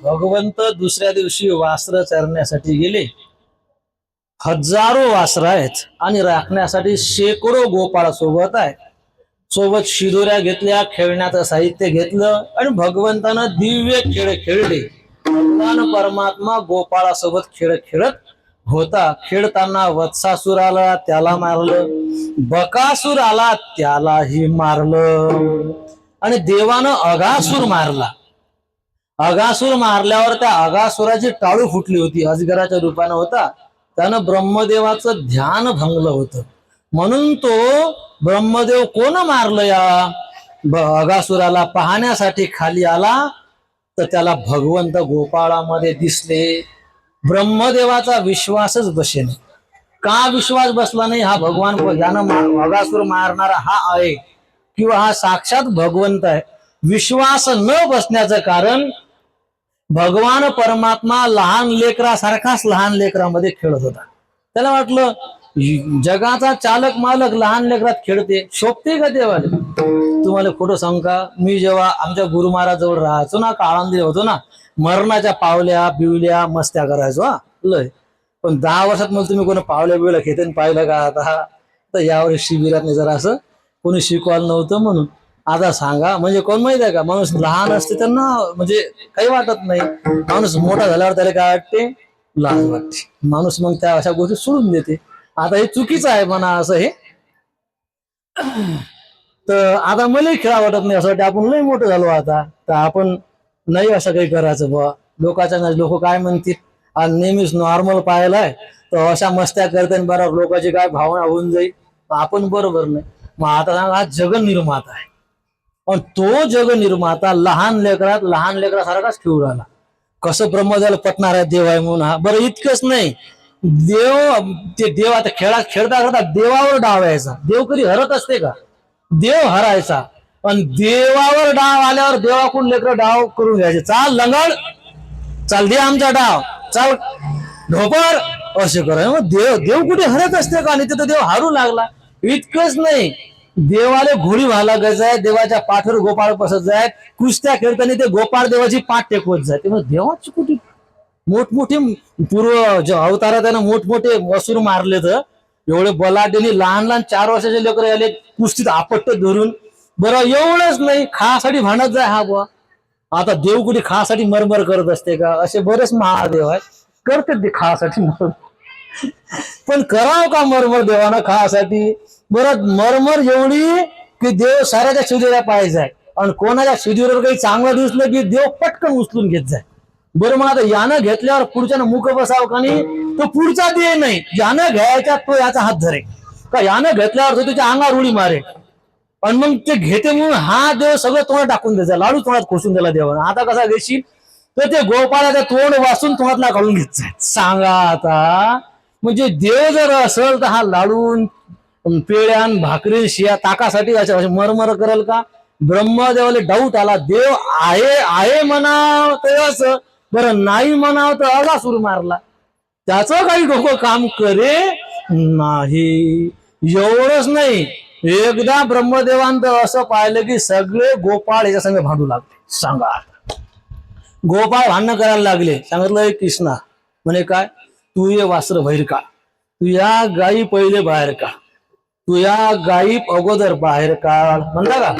भगवंत दुसऱ्या दिवशी वासर चरण्यासाठी गेले. हजारो वासर आहेत आणि राखण्यासाठी शेकडो गोपाळ सोबत आहे. सोबत शिदोऱ्या घेतल्या, खेळण्याचं साहित्य घेतलं आणि भगवंतानं दिव्य खेळ खेळले. भगवान परमात्मा गोपाळासोबत खेळ खेळत होता. खेळताना वत्सासूर आला, त्याला मारलं. बकासूर आला, त्यालाही मारलं. आणि देवानं अघासूर मारला. अघासूर मारल्यावर त्या अघासुराची टाळू फुटली होती, अजगराच्या रूपानं होता. त्यानं ब्रह्मदेवाचं ध्यान भंगलं होतं. म्हणून तो ब्रह्मदेव कोण मारलं या अघासुराला पाहण्यासाठी खाली आला, तर त्याला भगवंत गोपाळामध्ये दिसले. ब्रह्मदेवाचा विश्वासच बसेना. का विश्वास बसला नाही? हा भगवान यानं अघासुर मारणारा हा आहे किंवा हा साक्षात भगवंत आहे. विश्वास न बसण्याचं कारण भगवान परमात्मा लहान लेकरासारखाच लहान लेकरामध्ये खेळत होता. त्याला वाटलं जगाचा चालक मालक लहान लेकरात खेळते, शोभते का देवाले? तुम्हाला खोटं सांगू का, मी जेव्हा आमच्या गुरु महाराज जवळ राहायचो ना, काळांदी होतो ना, मरणाच्या पावल्या बिवल्या मस्त्या करायचो हा लय. पण 10 वर्षात मग तुम्ही कोणी पावल्या बिवल्या खेळते पाहिलं का? आता तर यावर्षी शिबिरात नाही जरा असं कोणी शिकवायला नव्हतं म्हणून. आता सांगा, म्हणजे कोण माहित आहे का, माणूस लहान असते त्यांना म्हणजे काही वाटत नाही. माणूस मोठा झाल्यावर त्याला काय वाटते? लाज वाटते. माणूस मग त्या अशा गोष्टी सोडून देते. आता हे चुकीचं आहे म्हणा असं हे. तर आता मलाही खेळा वाटत नाही, असं वाटतं आपण लय मोठं झालो आता, तर आपण नाही असं काही करायचं बुवा. लोक काय म्हणतील, आणि नेहमीच नॉर्मल पाहायलाय तर अशा मस्त्या करते बरोबर, लोकांची काय भावना होऊन जाईल, आपण बरोबर नाही. मग आता सांगा, हा जगनिर्माता आहे. पण तो जगनिर्माता लहान लेकरासारखाच खेळू राहिला. कसं ब्रह्मदेवाला पटणार आहे देव आहे म्हणून? हा बरं इतकंच नाही, देव आता खेळता खेळता देवावर डाव यायचा. देव कधी हरत असते का? देव हरायचा. पण देवावर डाव आल्यावर देवाकडून लेकर डाव करून घ्यायचे. चाल लंगड, चाल दे आमचा डाव, चाल ढोपर, असे कराय. देव कुठे हरत असते का? आणि तिथं देव हारू लागला. इतकंच नाही, देवाला घोडी व्हायला लागायचं आहे, देवाच्या पाठवर गोपाळ बसत जाय, कुस्त्या खेळताना ते गोपाळ देवाची पाठ टेकवत जाय. तेव्हा देवाची कुठे मोठमोठे पूर्व जो अवतारात आहे ना, मोठमोठे वसूर मारले तर एवढे बलाढ्याने लहान लहान 4 वर्षाचे लेकर आले कुस्तीत आपट्ट धरून. बरं एवढंच नाही, खासाठी भांडत जाय हा बुवा. आता देव कुठे खासाठी मरमर करत असते का? असे बरेच महादेव आहेत करते ते खासाठी मरमर. पण करावं का मरमर देवानं खासाठी? बरं मरमर एवढी की देव साऱ्याच्या शिदीला पाहायचा आहे, आणि कोणाच्या शिदीवर काही चांगलं दिसलं की देव पटकन उचलून घेत जाय. बरं मग आता यानं घेतल्यावर पुढच्यानं मुख बसावं का नाही? तो पुढचा दे नाही, यानं घ्यायचा तो याचा हात धरे का, यानं घेतल्यावर तो त्याच्या अंगावर उडी मारे, आणि मग ते घेते म्हणून हा देव सगळं तोंड टाकून द्यायचा, लाडू तोंडात खोसून दिला देवानं. आता कसा घेशील तर ते गोपाळाचं तोंड वाचून तोंडातला काढून घेत जाय. सांगा आता, म्हणजे देव जर असेल तर हा लाडून पेड्यान भाकरी शिया ताकासाठी अशा मरमर करेल का? ब्रह्मदेवाला डाऊट आला, देव आहे म्हणाव तेव्हाच, बरं नाही म्हणाव तर असा सूर मारला. त्याचं काही डोकं काम करे नाही. एवढंच नाही, एकदा ब्रह्मदेवांत असं पाहिलं की सगळे गोपाळ याच्या संग भांडू लागले. सांगा, गोपाळ भांडणं करायला लागले. सांगितलं कृष्णा म्हणे काय, तू ये वासर बाहेर का, तू या गायी पहिले बाहेर का, तू या गायी अगोदर बाहेर का म्हणता का?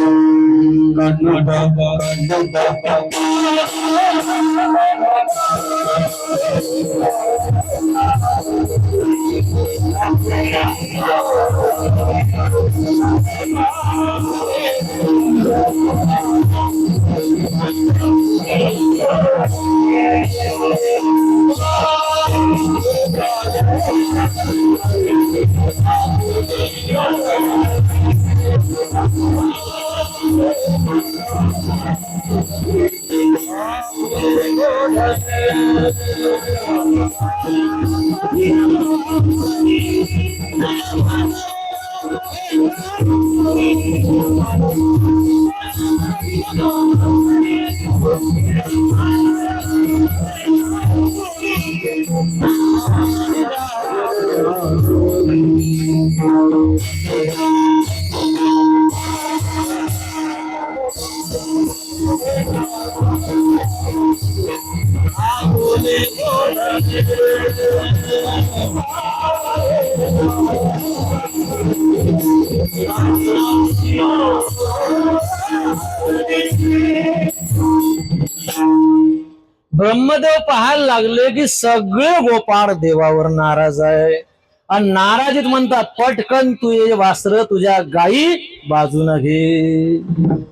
ब्रह्मदेव पाहायला लागले की सगळे गोपाळ देवावर नाराज आहे, आणि नाराजीत म्हणतात पटकन तू ये वासर तुझ्या गायी बाजून घे,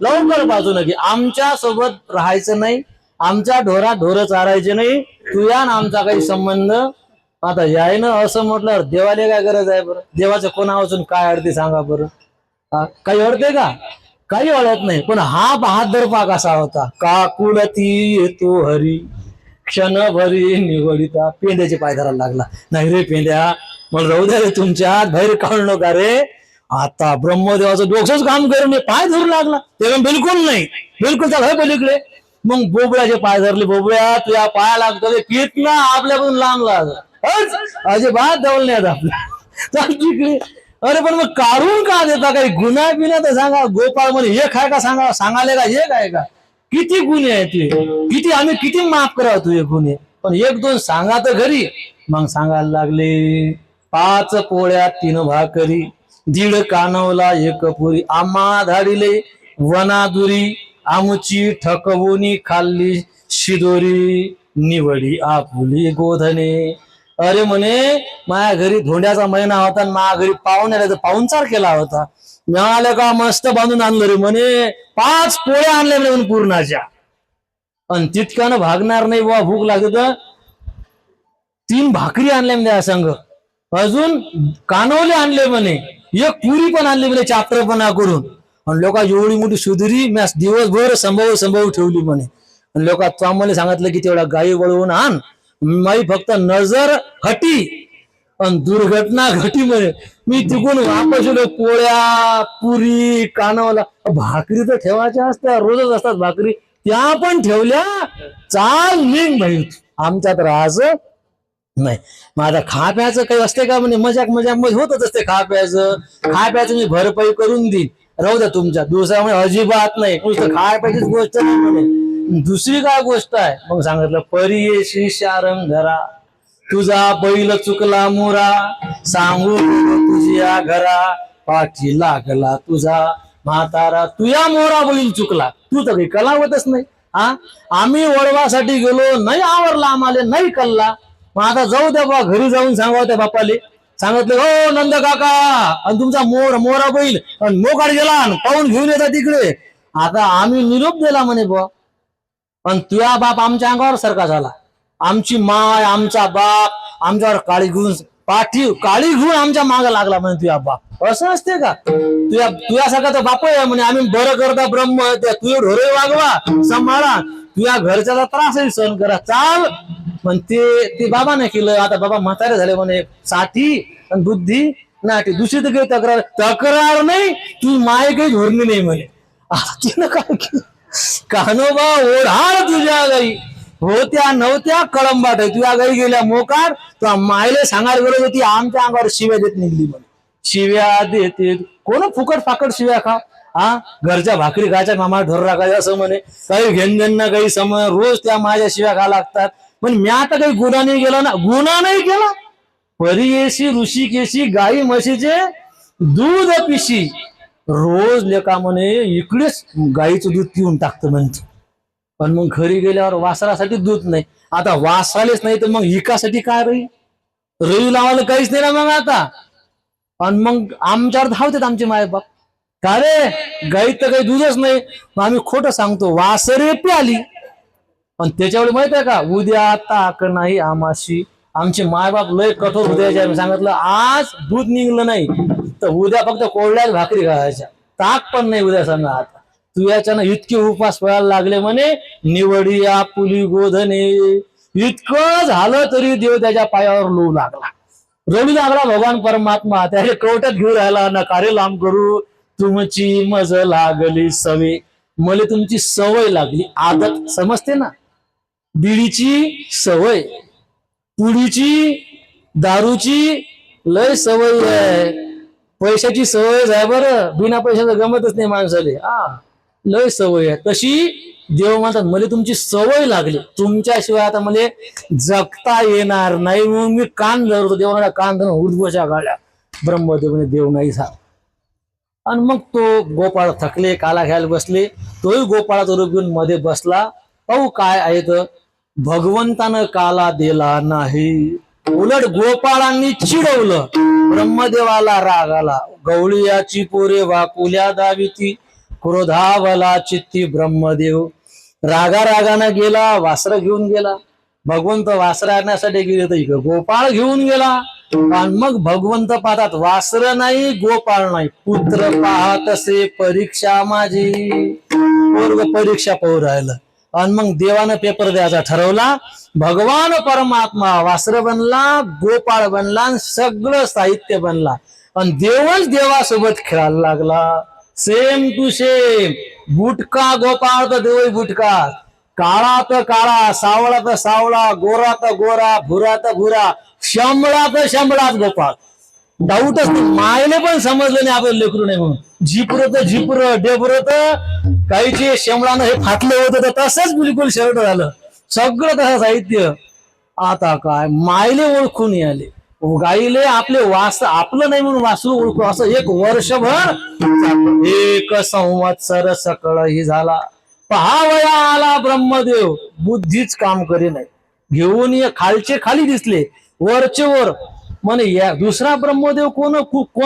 लवकर बाजून घे, आमच्या सोबत राहायचं नाही, आमच्या ढोरं चारायचे नाही, तुझ्या ना आमचा काही संबंध. आता यायनं असं म्हटल्यावर देवाला काय गरज आहे बरं? देवाचं कोणापासून काय अडते सांगा बरं? काही अडते का? काही अडत नाही. पण हा बहादर पाक असा होता, काकुलती येतो हरी क्षणभरी निवडिता. पेंड्याचे पाय धरायला लागला, नाही रे पेंड्या मला राहू द्या रे, तुमच्या बाहेर काढू नका रे. आता ब्रह्मदेवाचं डोकंच काम करून पाय धरू लागला. तेव्हा बिलकुल नाही, बिलकुल त्या पलीकडे. मग बोबड्याचे पाय धरले, बोबड्या तुझ्या पाया लागतो पित ना आपल्यापासून लांब लागला, अजिबात जवळ नाही आता आपल्या तिकडे. अरे पण मग काढून का देता? काही गुन्हा बिना तर सांगा. गोपाळ म्हणे हे काय का सांगा, सांगाले का हे काय का, किती गुन्हे आहेत ते, किती आम्ही किती माफ करावं तुझे गुन्हे, पण 1-2 सांगा तर घरी. मग सांगायला लागले, 5 पोळ्या 3 भाकरी, 1.5 कानवला 1 पुरी, आम्हा धाडिले वनादुरी, आमुची ठकवूनी खाल्ली शिदोरी, निवडी आपुली गोधने. अरे म्हणे माझ्या घरी धोंड्याचा महिना होता, आणि माझ्या घरी पाहुण्याला पाहुणचार केला होता, मिळालं का मस्त बांधून आणलं रे म्हणे. 5 पोळ्या आणल्या म्हणे पूर्णाच्या, आणि तितक्यानं भागणार नाही बुवा, भूक लागत. 3 भाकरी आणल्या म्हणजे संघ, अजून कानवले आणले म्हणे, 1 पुरी पण आणली म्हणे चात्रपणा करून. आणि लोका एवढी मोठी सुधरी मी दिवसभर संभव ठेवली म्हणे. आणि लोक चांगले सांगितलं की तेवढा गाई वळवून आण, माई फक्त नजर हटी आणि दुर्घटना घटी म्हणे. मी तिकून वापस आलो, पोळ्या पुरी कानवला, भाकरी तर ठेवायच्या असत्या, रोजच असतात भाकरी, त्या पण ठेवल्या. चाल निघ भाई आमच्यात राहायचं नाही. मग आता खा प्यायचं काही असते का? म्हणजे मजाक मजाक मध्ये होतच असते खा प्यायचं मी भरपाई करून देईन, राहू द्या तुमच्या दुसरा म्हणजे अजिबात नाही, नुसतं खाय पाहिजेच गोष्ट नाही म्हणे. दुसरी काय गोष्ट आहे मग सांगितलं, परियेशी शारंग धरा, तुझा बैल चुकला मोरा, सांगू तुझी या घरा, पाठी लागला तुझा म्हातारा, तुया मोरा बैल चुकला. तू तर काही कलावतच नाही. हा, आम्ही वळवासाठी गेलो, नाही आवरला आम्हाला, नाही कल्ला. मग आता जाऊ द्या बा, घरी जाऊन सांगावं त्या बापाले. सांगितलं, हो नंद काका, आणि तुमचा मोरा बैल आणि मोकाड गेला, पाहून घेऊन येतात तिकडे. आता आम्ही निरोप दिला म्हणे बुवा, पण तुझा बाप आमच्या अंगावर सारखा झाला. आमची माय आमचा बाप आमच्यावर काळी घेऊन आमच्या माग लागला म्हणे तुझा बाप. असं असते का? तुझ्यासारखा तर बाप आहे म्हणे, आम्ही बरं करता ब्रह्म, तुझे ढोरे वागवा सांभाळा, तुझ्या घरच्याचा त्रासही सहन करा, चाल. पण ते बाबाने केलं. आता बाबा म्हातारे झाले म्हणे, साठी आणि बुद्धी नाही. दुसरी तर काही तक्रार नाही, तू माय काही धोरणी नाही म्हणे. तिनं काय केलं, कान्होबा ओढाळ तुझ्या गाई होत्या नव्हत्या कळंबाट, तुझ्या गाई गेल्या मोकार, तुझ्या मायले सांगायला गरज होती, आमच्या अंगावर शिव्या देत निघली म्हणे. शिव्या देते कोण, फुकट फाकट शिव्या खा. हा, घरच्या भाकरी खायच्या मामा ढोर राखायचं असं म्हणे. काही घेणदेण काही समय, रोज त्या माझ्या शिव्या खा लागतात. पण मी आता काही गुन्हा नाही केला ना, गुन्हा नाही केला. परियेशी ऋषिकेशी गाई म्हशीचे दूध पिशी, रोज लेका म्हणे इकडेच गाईचं दूध पिऊन टाकतं म्हणतो. पण मग घरी गेल्यावर वासरासाठी दूध नाही. आता वासरालेच नाही तर मग हिकासाठी काय रवी लावायला काहीच नाही ना मग आता. आणि मग आमच्यावर धावतात आमचे मायबाप, का रे गाईत तर काही दूधच नाही. मग आम्ही खोटं सांगतो, वासरे प्याली. पण त्याच्यावर माहित आहे का, उद्या ताक नाही आमाशी. आमचे मायबाप लय कठोर उद्याच्या, सांगितलं आज दूध निघलं नाही तर उद्या फक्त कोरड्याच भाकरी खायच्या, ताक पण नाही उद्या. सांगा आता तू याच्यानं इतके उपास पडायला लागले म्हणे, निवडिया पुली गोधने. इतकं झालं तरी देव त्याच्या पायावर रडू लागला भगवान परमात्मा. त्याचे कवट्यात घेऊन राहिला, नकारे लांब करू तुमची मज लागली सवे. मला तुमची सवय लागली, आदत समजते ना. बिडीची सवय, पुडीची, दारूची लय सवय आहे, पैशाची सवय आहे बरं, बिना पैशाचं गमतच नाही माणसाले. लय सवय आहे. तशी देव म्हणतात मला तुमची सवय लागली, तुमच्याशिवाय आता मला जगता येणार नाही. म्हणून मी कान धरतो, देवाला कान धरून उद्घोषा काढल्या. ब्रह्मदेवने देव नाही सांग. आणि मग तो गोपाळ थकले, काला घ्यायला बसले. तोही गोपाळाचा रूप घेऊन मध्ये बसला. पाहू काय आहे तर, भगवंतानं काला दिला नाही, उलट गोपाळांनी चिडवलं. ब्रह्मदेवाला राग आला, गवळीयाची पोरे वाकुल्या दाविती, क्रोधावला चित्ती ब्रह्मदेव. रागानं गेला, वासर घेऊन गेला. भगवंत वासर आणण्यासाठी गेले तर इकडे गोपाळ घेऊन गेला. आणि मग भगवंत पाहतात वासर नाही, गोपाळ नाही. पुत्र पाहत असे परीक्षा माझी, पोरग परीक्षा पाहू राहिलं. आणि मग देवानं पेपर द्यायचा ठरवला. भगवान परमात्मा वासर बनला, गोपाळ बनला, सगळं साहित्य बनला. आणि देवच देवासोबत खेळायला लागला. Same to same. बुटका गोपाळ तर देवही बुटका, काळा तर काळा, सावळा तर सावळा, गोरा तर गोरा, भुरा तर भुरा, शंभळा तर शंभळाच गोपाळ. डाऊटच नाही. मायने पण समजलं नाही आपलं लेकरू नाही म्हणून. झिपर तर झिपर, डेबर तर काहीचे शेंबळानं हे फाटलं होतं तर तसंच बिलकुल शर्ट झालं, सगळं तसं साहित्य. आता काय मायले ओळखून आले, गाईले आपले आपलं नाही म्हणून वासरू ओळखू. असं एक वर्षभर, एक संवत्सर सकळही झाला. पहावया आला ब्रह्मदेव, बुद्धीच काम करी नाही. घेऊन ये खालचे खाली दिसले, वरचे वर. म्हणे दुसरा ब्रह्मदेव कोण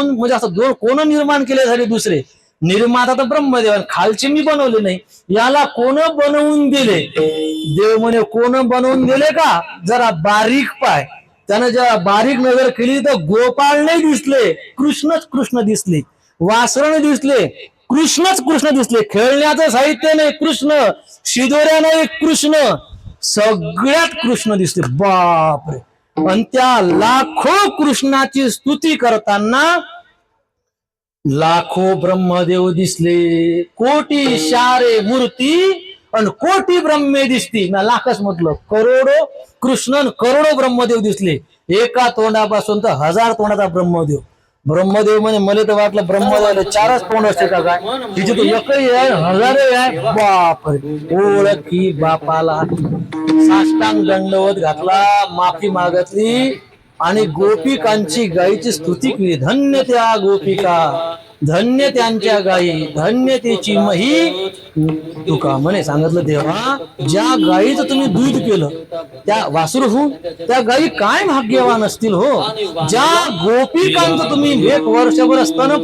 म्हणजे असं कोण निर्माण केले झाले दुसरे? निर्माता तर ब्रह्मदेव, खालचे मी बनवले नाही. याला कोण बनवून दिले? देव म्हणे कोण बनवून दिले का, जरा बारीक पाय. त्यानं जेव्हा बारीक नजर केली तर गोपाळ नाही दिसले, कृष्णच कृष्ण दिसले. वासरणे दिसले, कृष्णच कृष्ण दिसले. खेळण्याचं साहित्य नाही, कृष्ण. शिदोऱ्या नाही, कृष्ण. सगळ्यात कृष्ण दिसले. बापरे. आणि त्या लाखो कृष्णाची स्तुती करताना लाखो ब्रह्मदेव दिसले. कोटी शारे मूर्ती पण कोटी ब्रह्मे दिसती ना लाखच म्हटलं करोडो कृष्णन करोडो ब्रह्मदेव दिसले एका तोंडापासून तर 1000 तोंडाचा ब्रह्मदेव. ब्रह्मदेव म्हणे मला तर वाटलं ब्रह्मदेवाला 4च तोंड असते का काय, तिचे तो एकही आहे 1000 आहे. बापरे ओळखी बापाला साष्टांग दंडवत घातला, माफी मागितली आणि गोपिकांची गायीची स्तुती केली. धन्य त्या गोपिका, धन्य त्यांच्या गायी, धन्य त्याची मही. तुका म्हणे सांगितलं देवा ज्या गायीचं तुम्ही दूध केलं त्या वासरू होऊन त्या गायी काय भाग्यवान असतील हो. ज्या गोपिकांचं तुम्ही 1 वर्षभर स्तन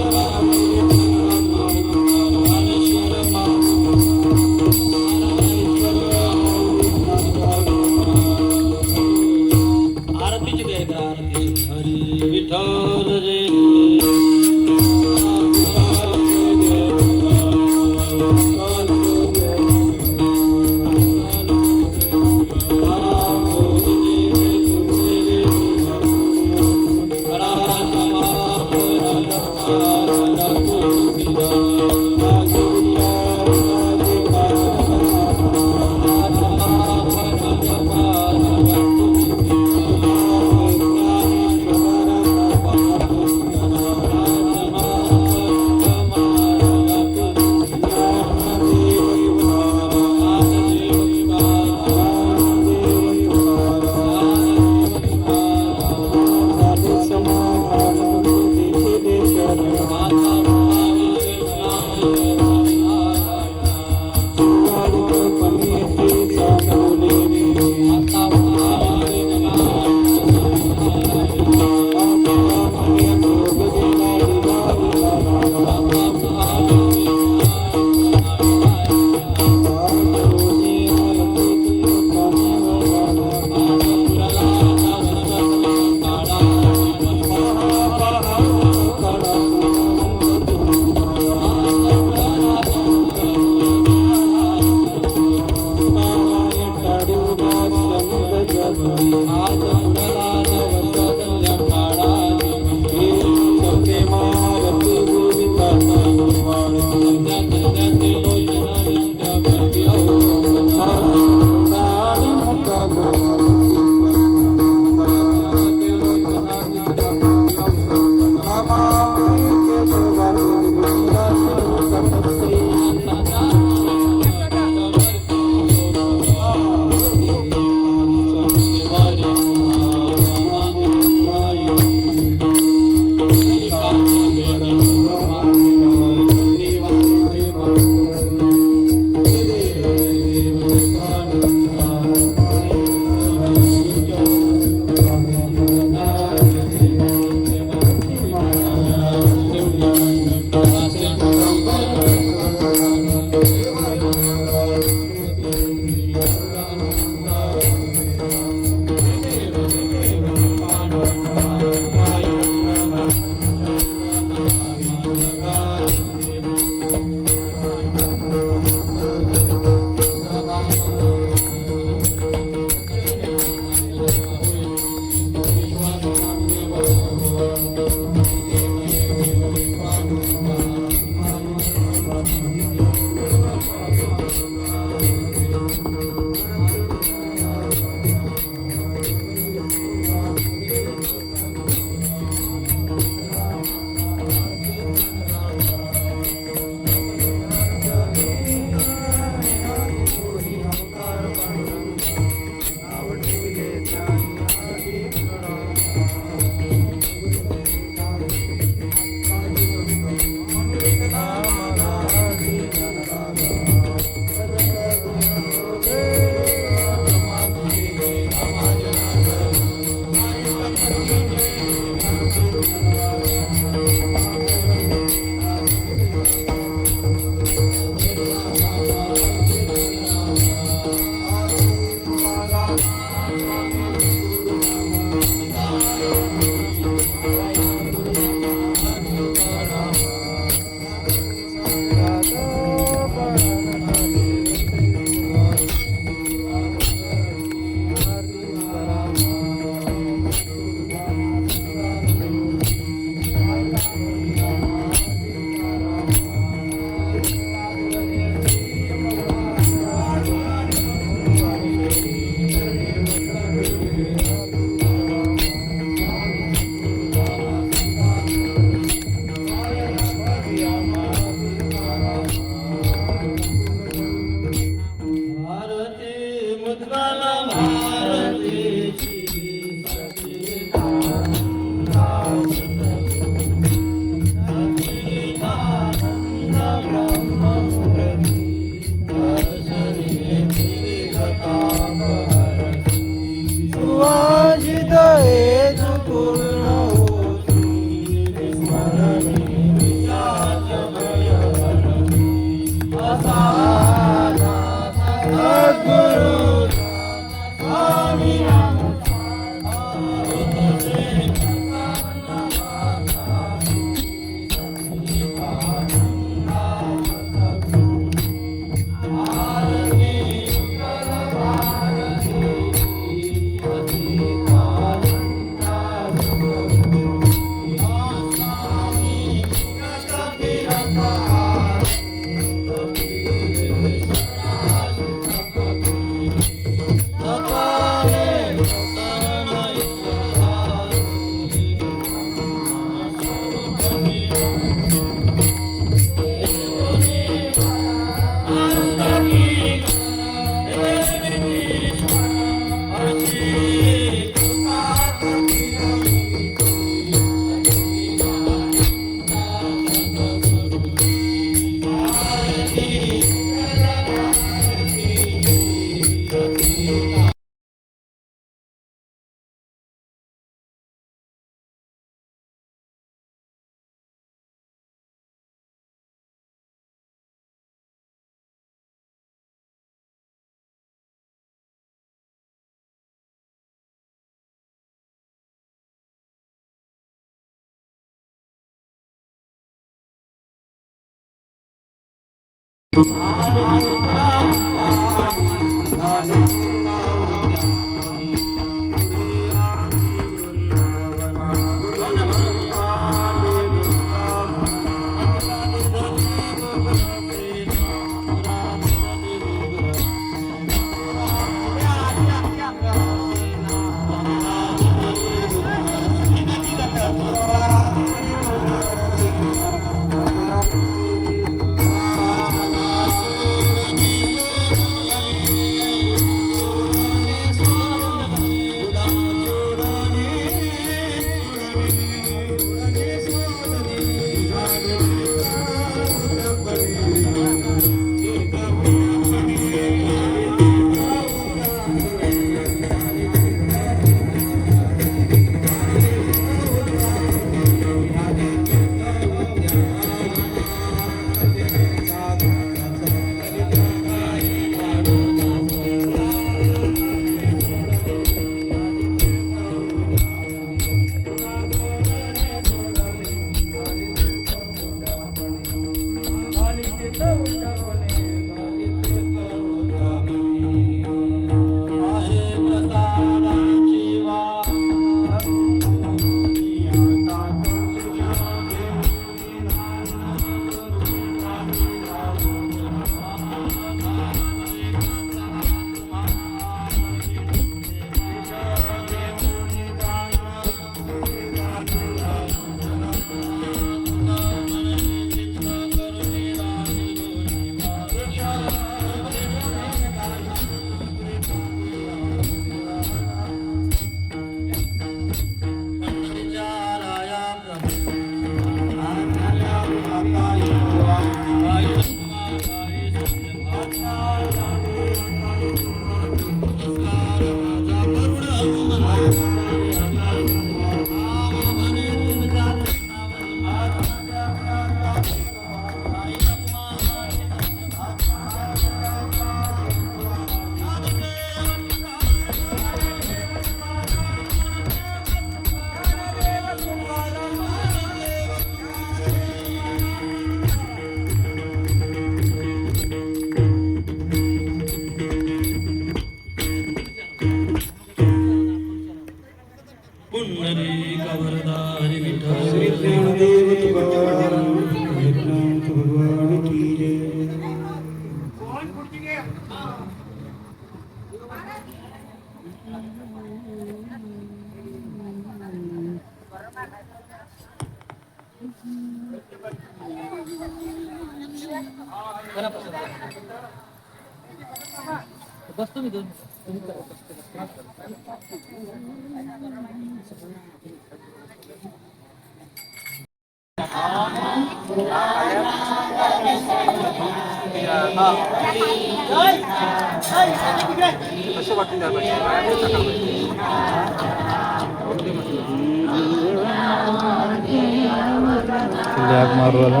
लॅग मारू आला.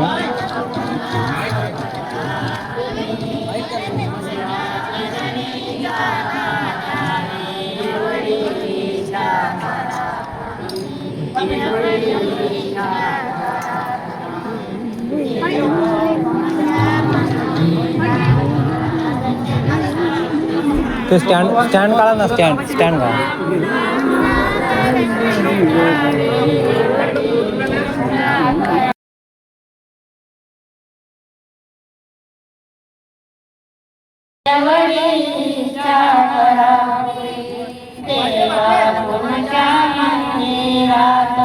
ते स्टँड स्टँड काढा ना, स्टँड स्टँड काढा. देवळीच्या देवा तुमच्या मंदिरात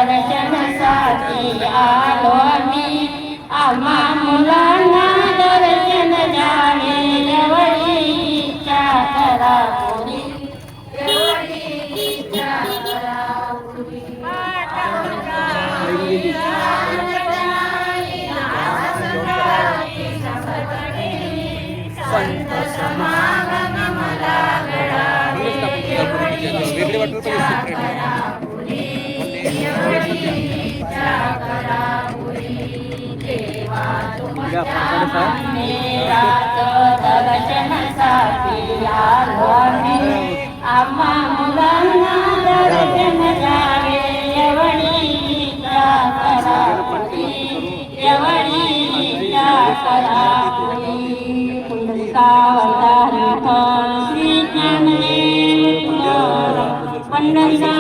दर्शनासाठी आलो मी. आम्हा मुलांना दर्शन द्यावे देवळीच्या घरापुरी. देवळीच्या घरापुरी संत समागम मला घडावे देवळीच्या घरापुरी. देवळीच्या घरापुरी देवा तुमच्या मंदिरात दर्शनासाठी आलो आम्ही. आम्हा मुलांना दर्शन द्यावे देवळीच्या घरापुरी. देवळीच्या घरापुरी पंढरीनाथ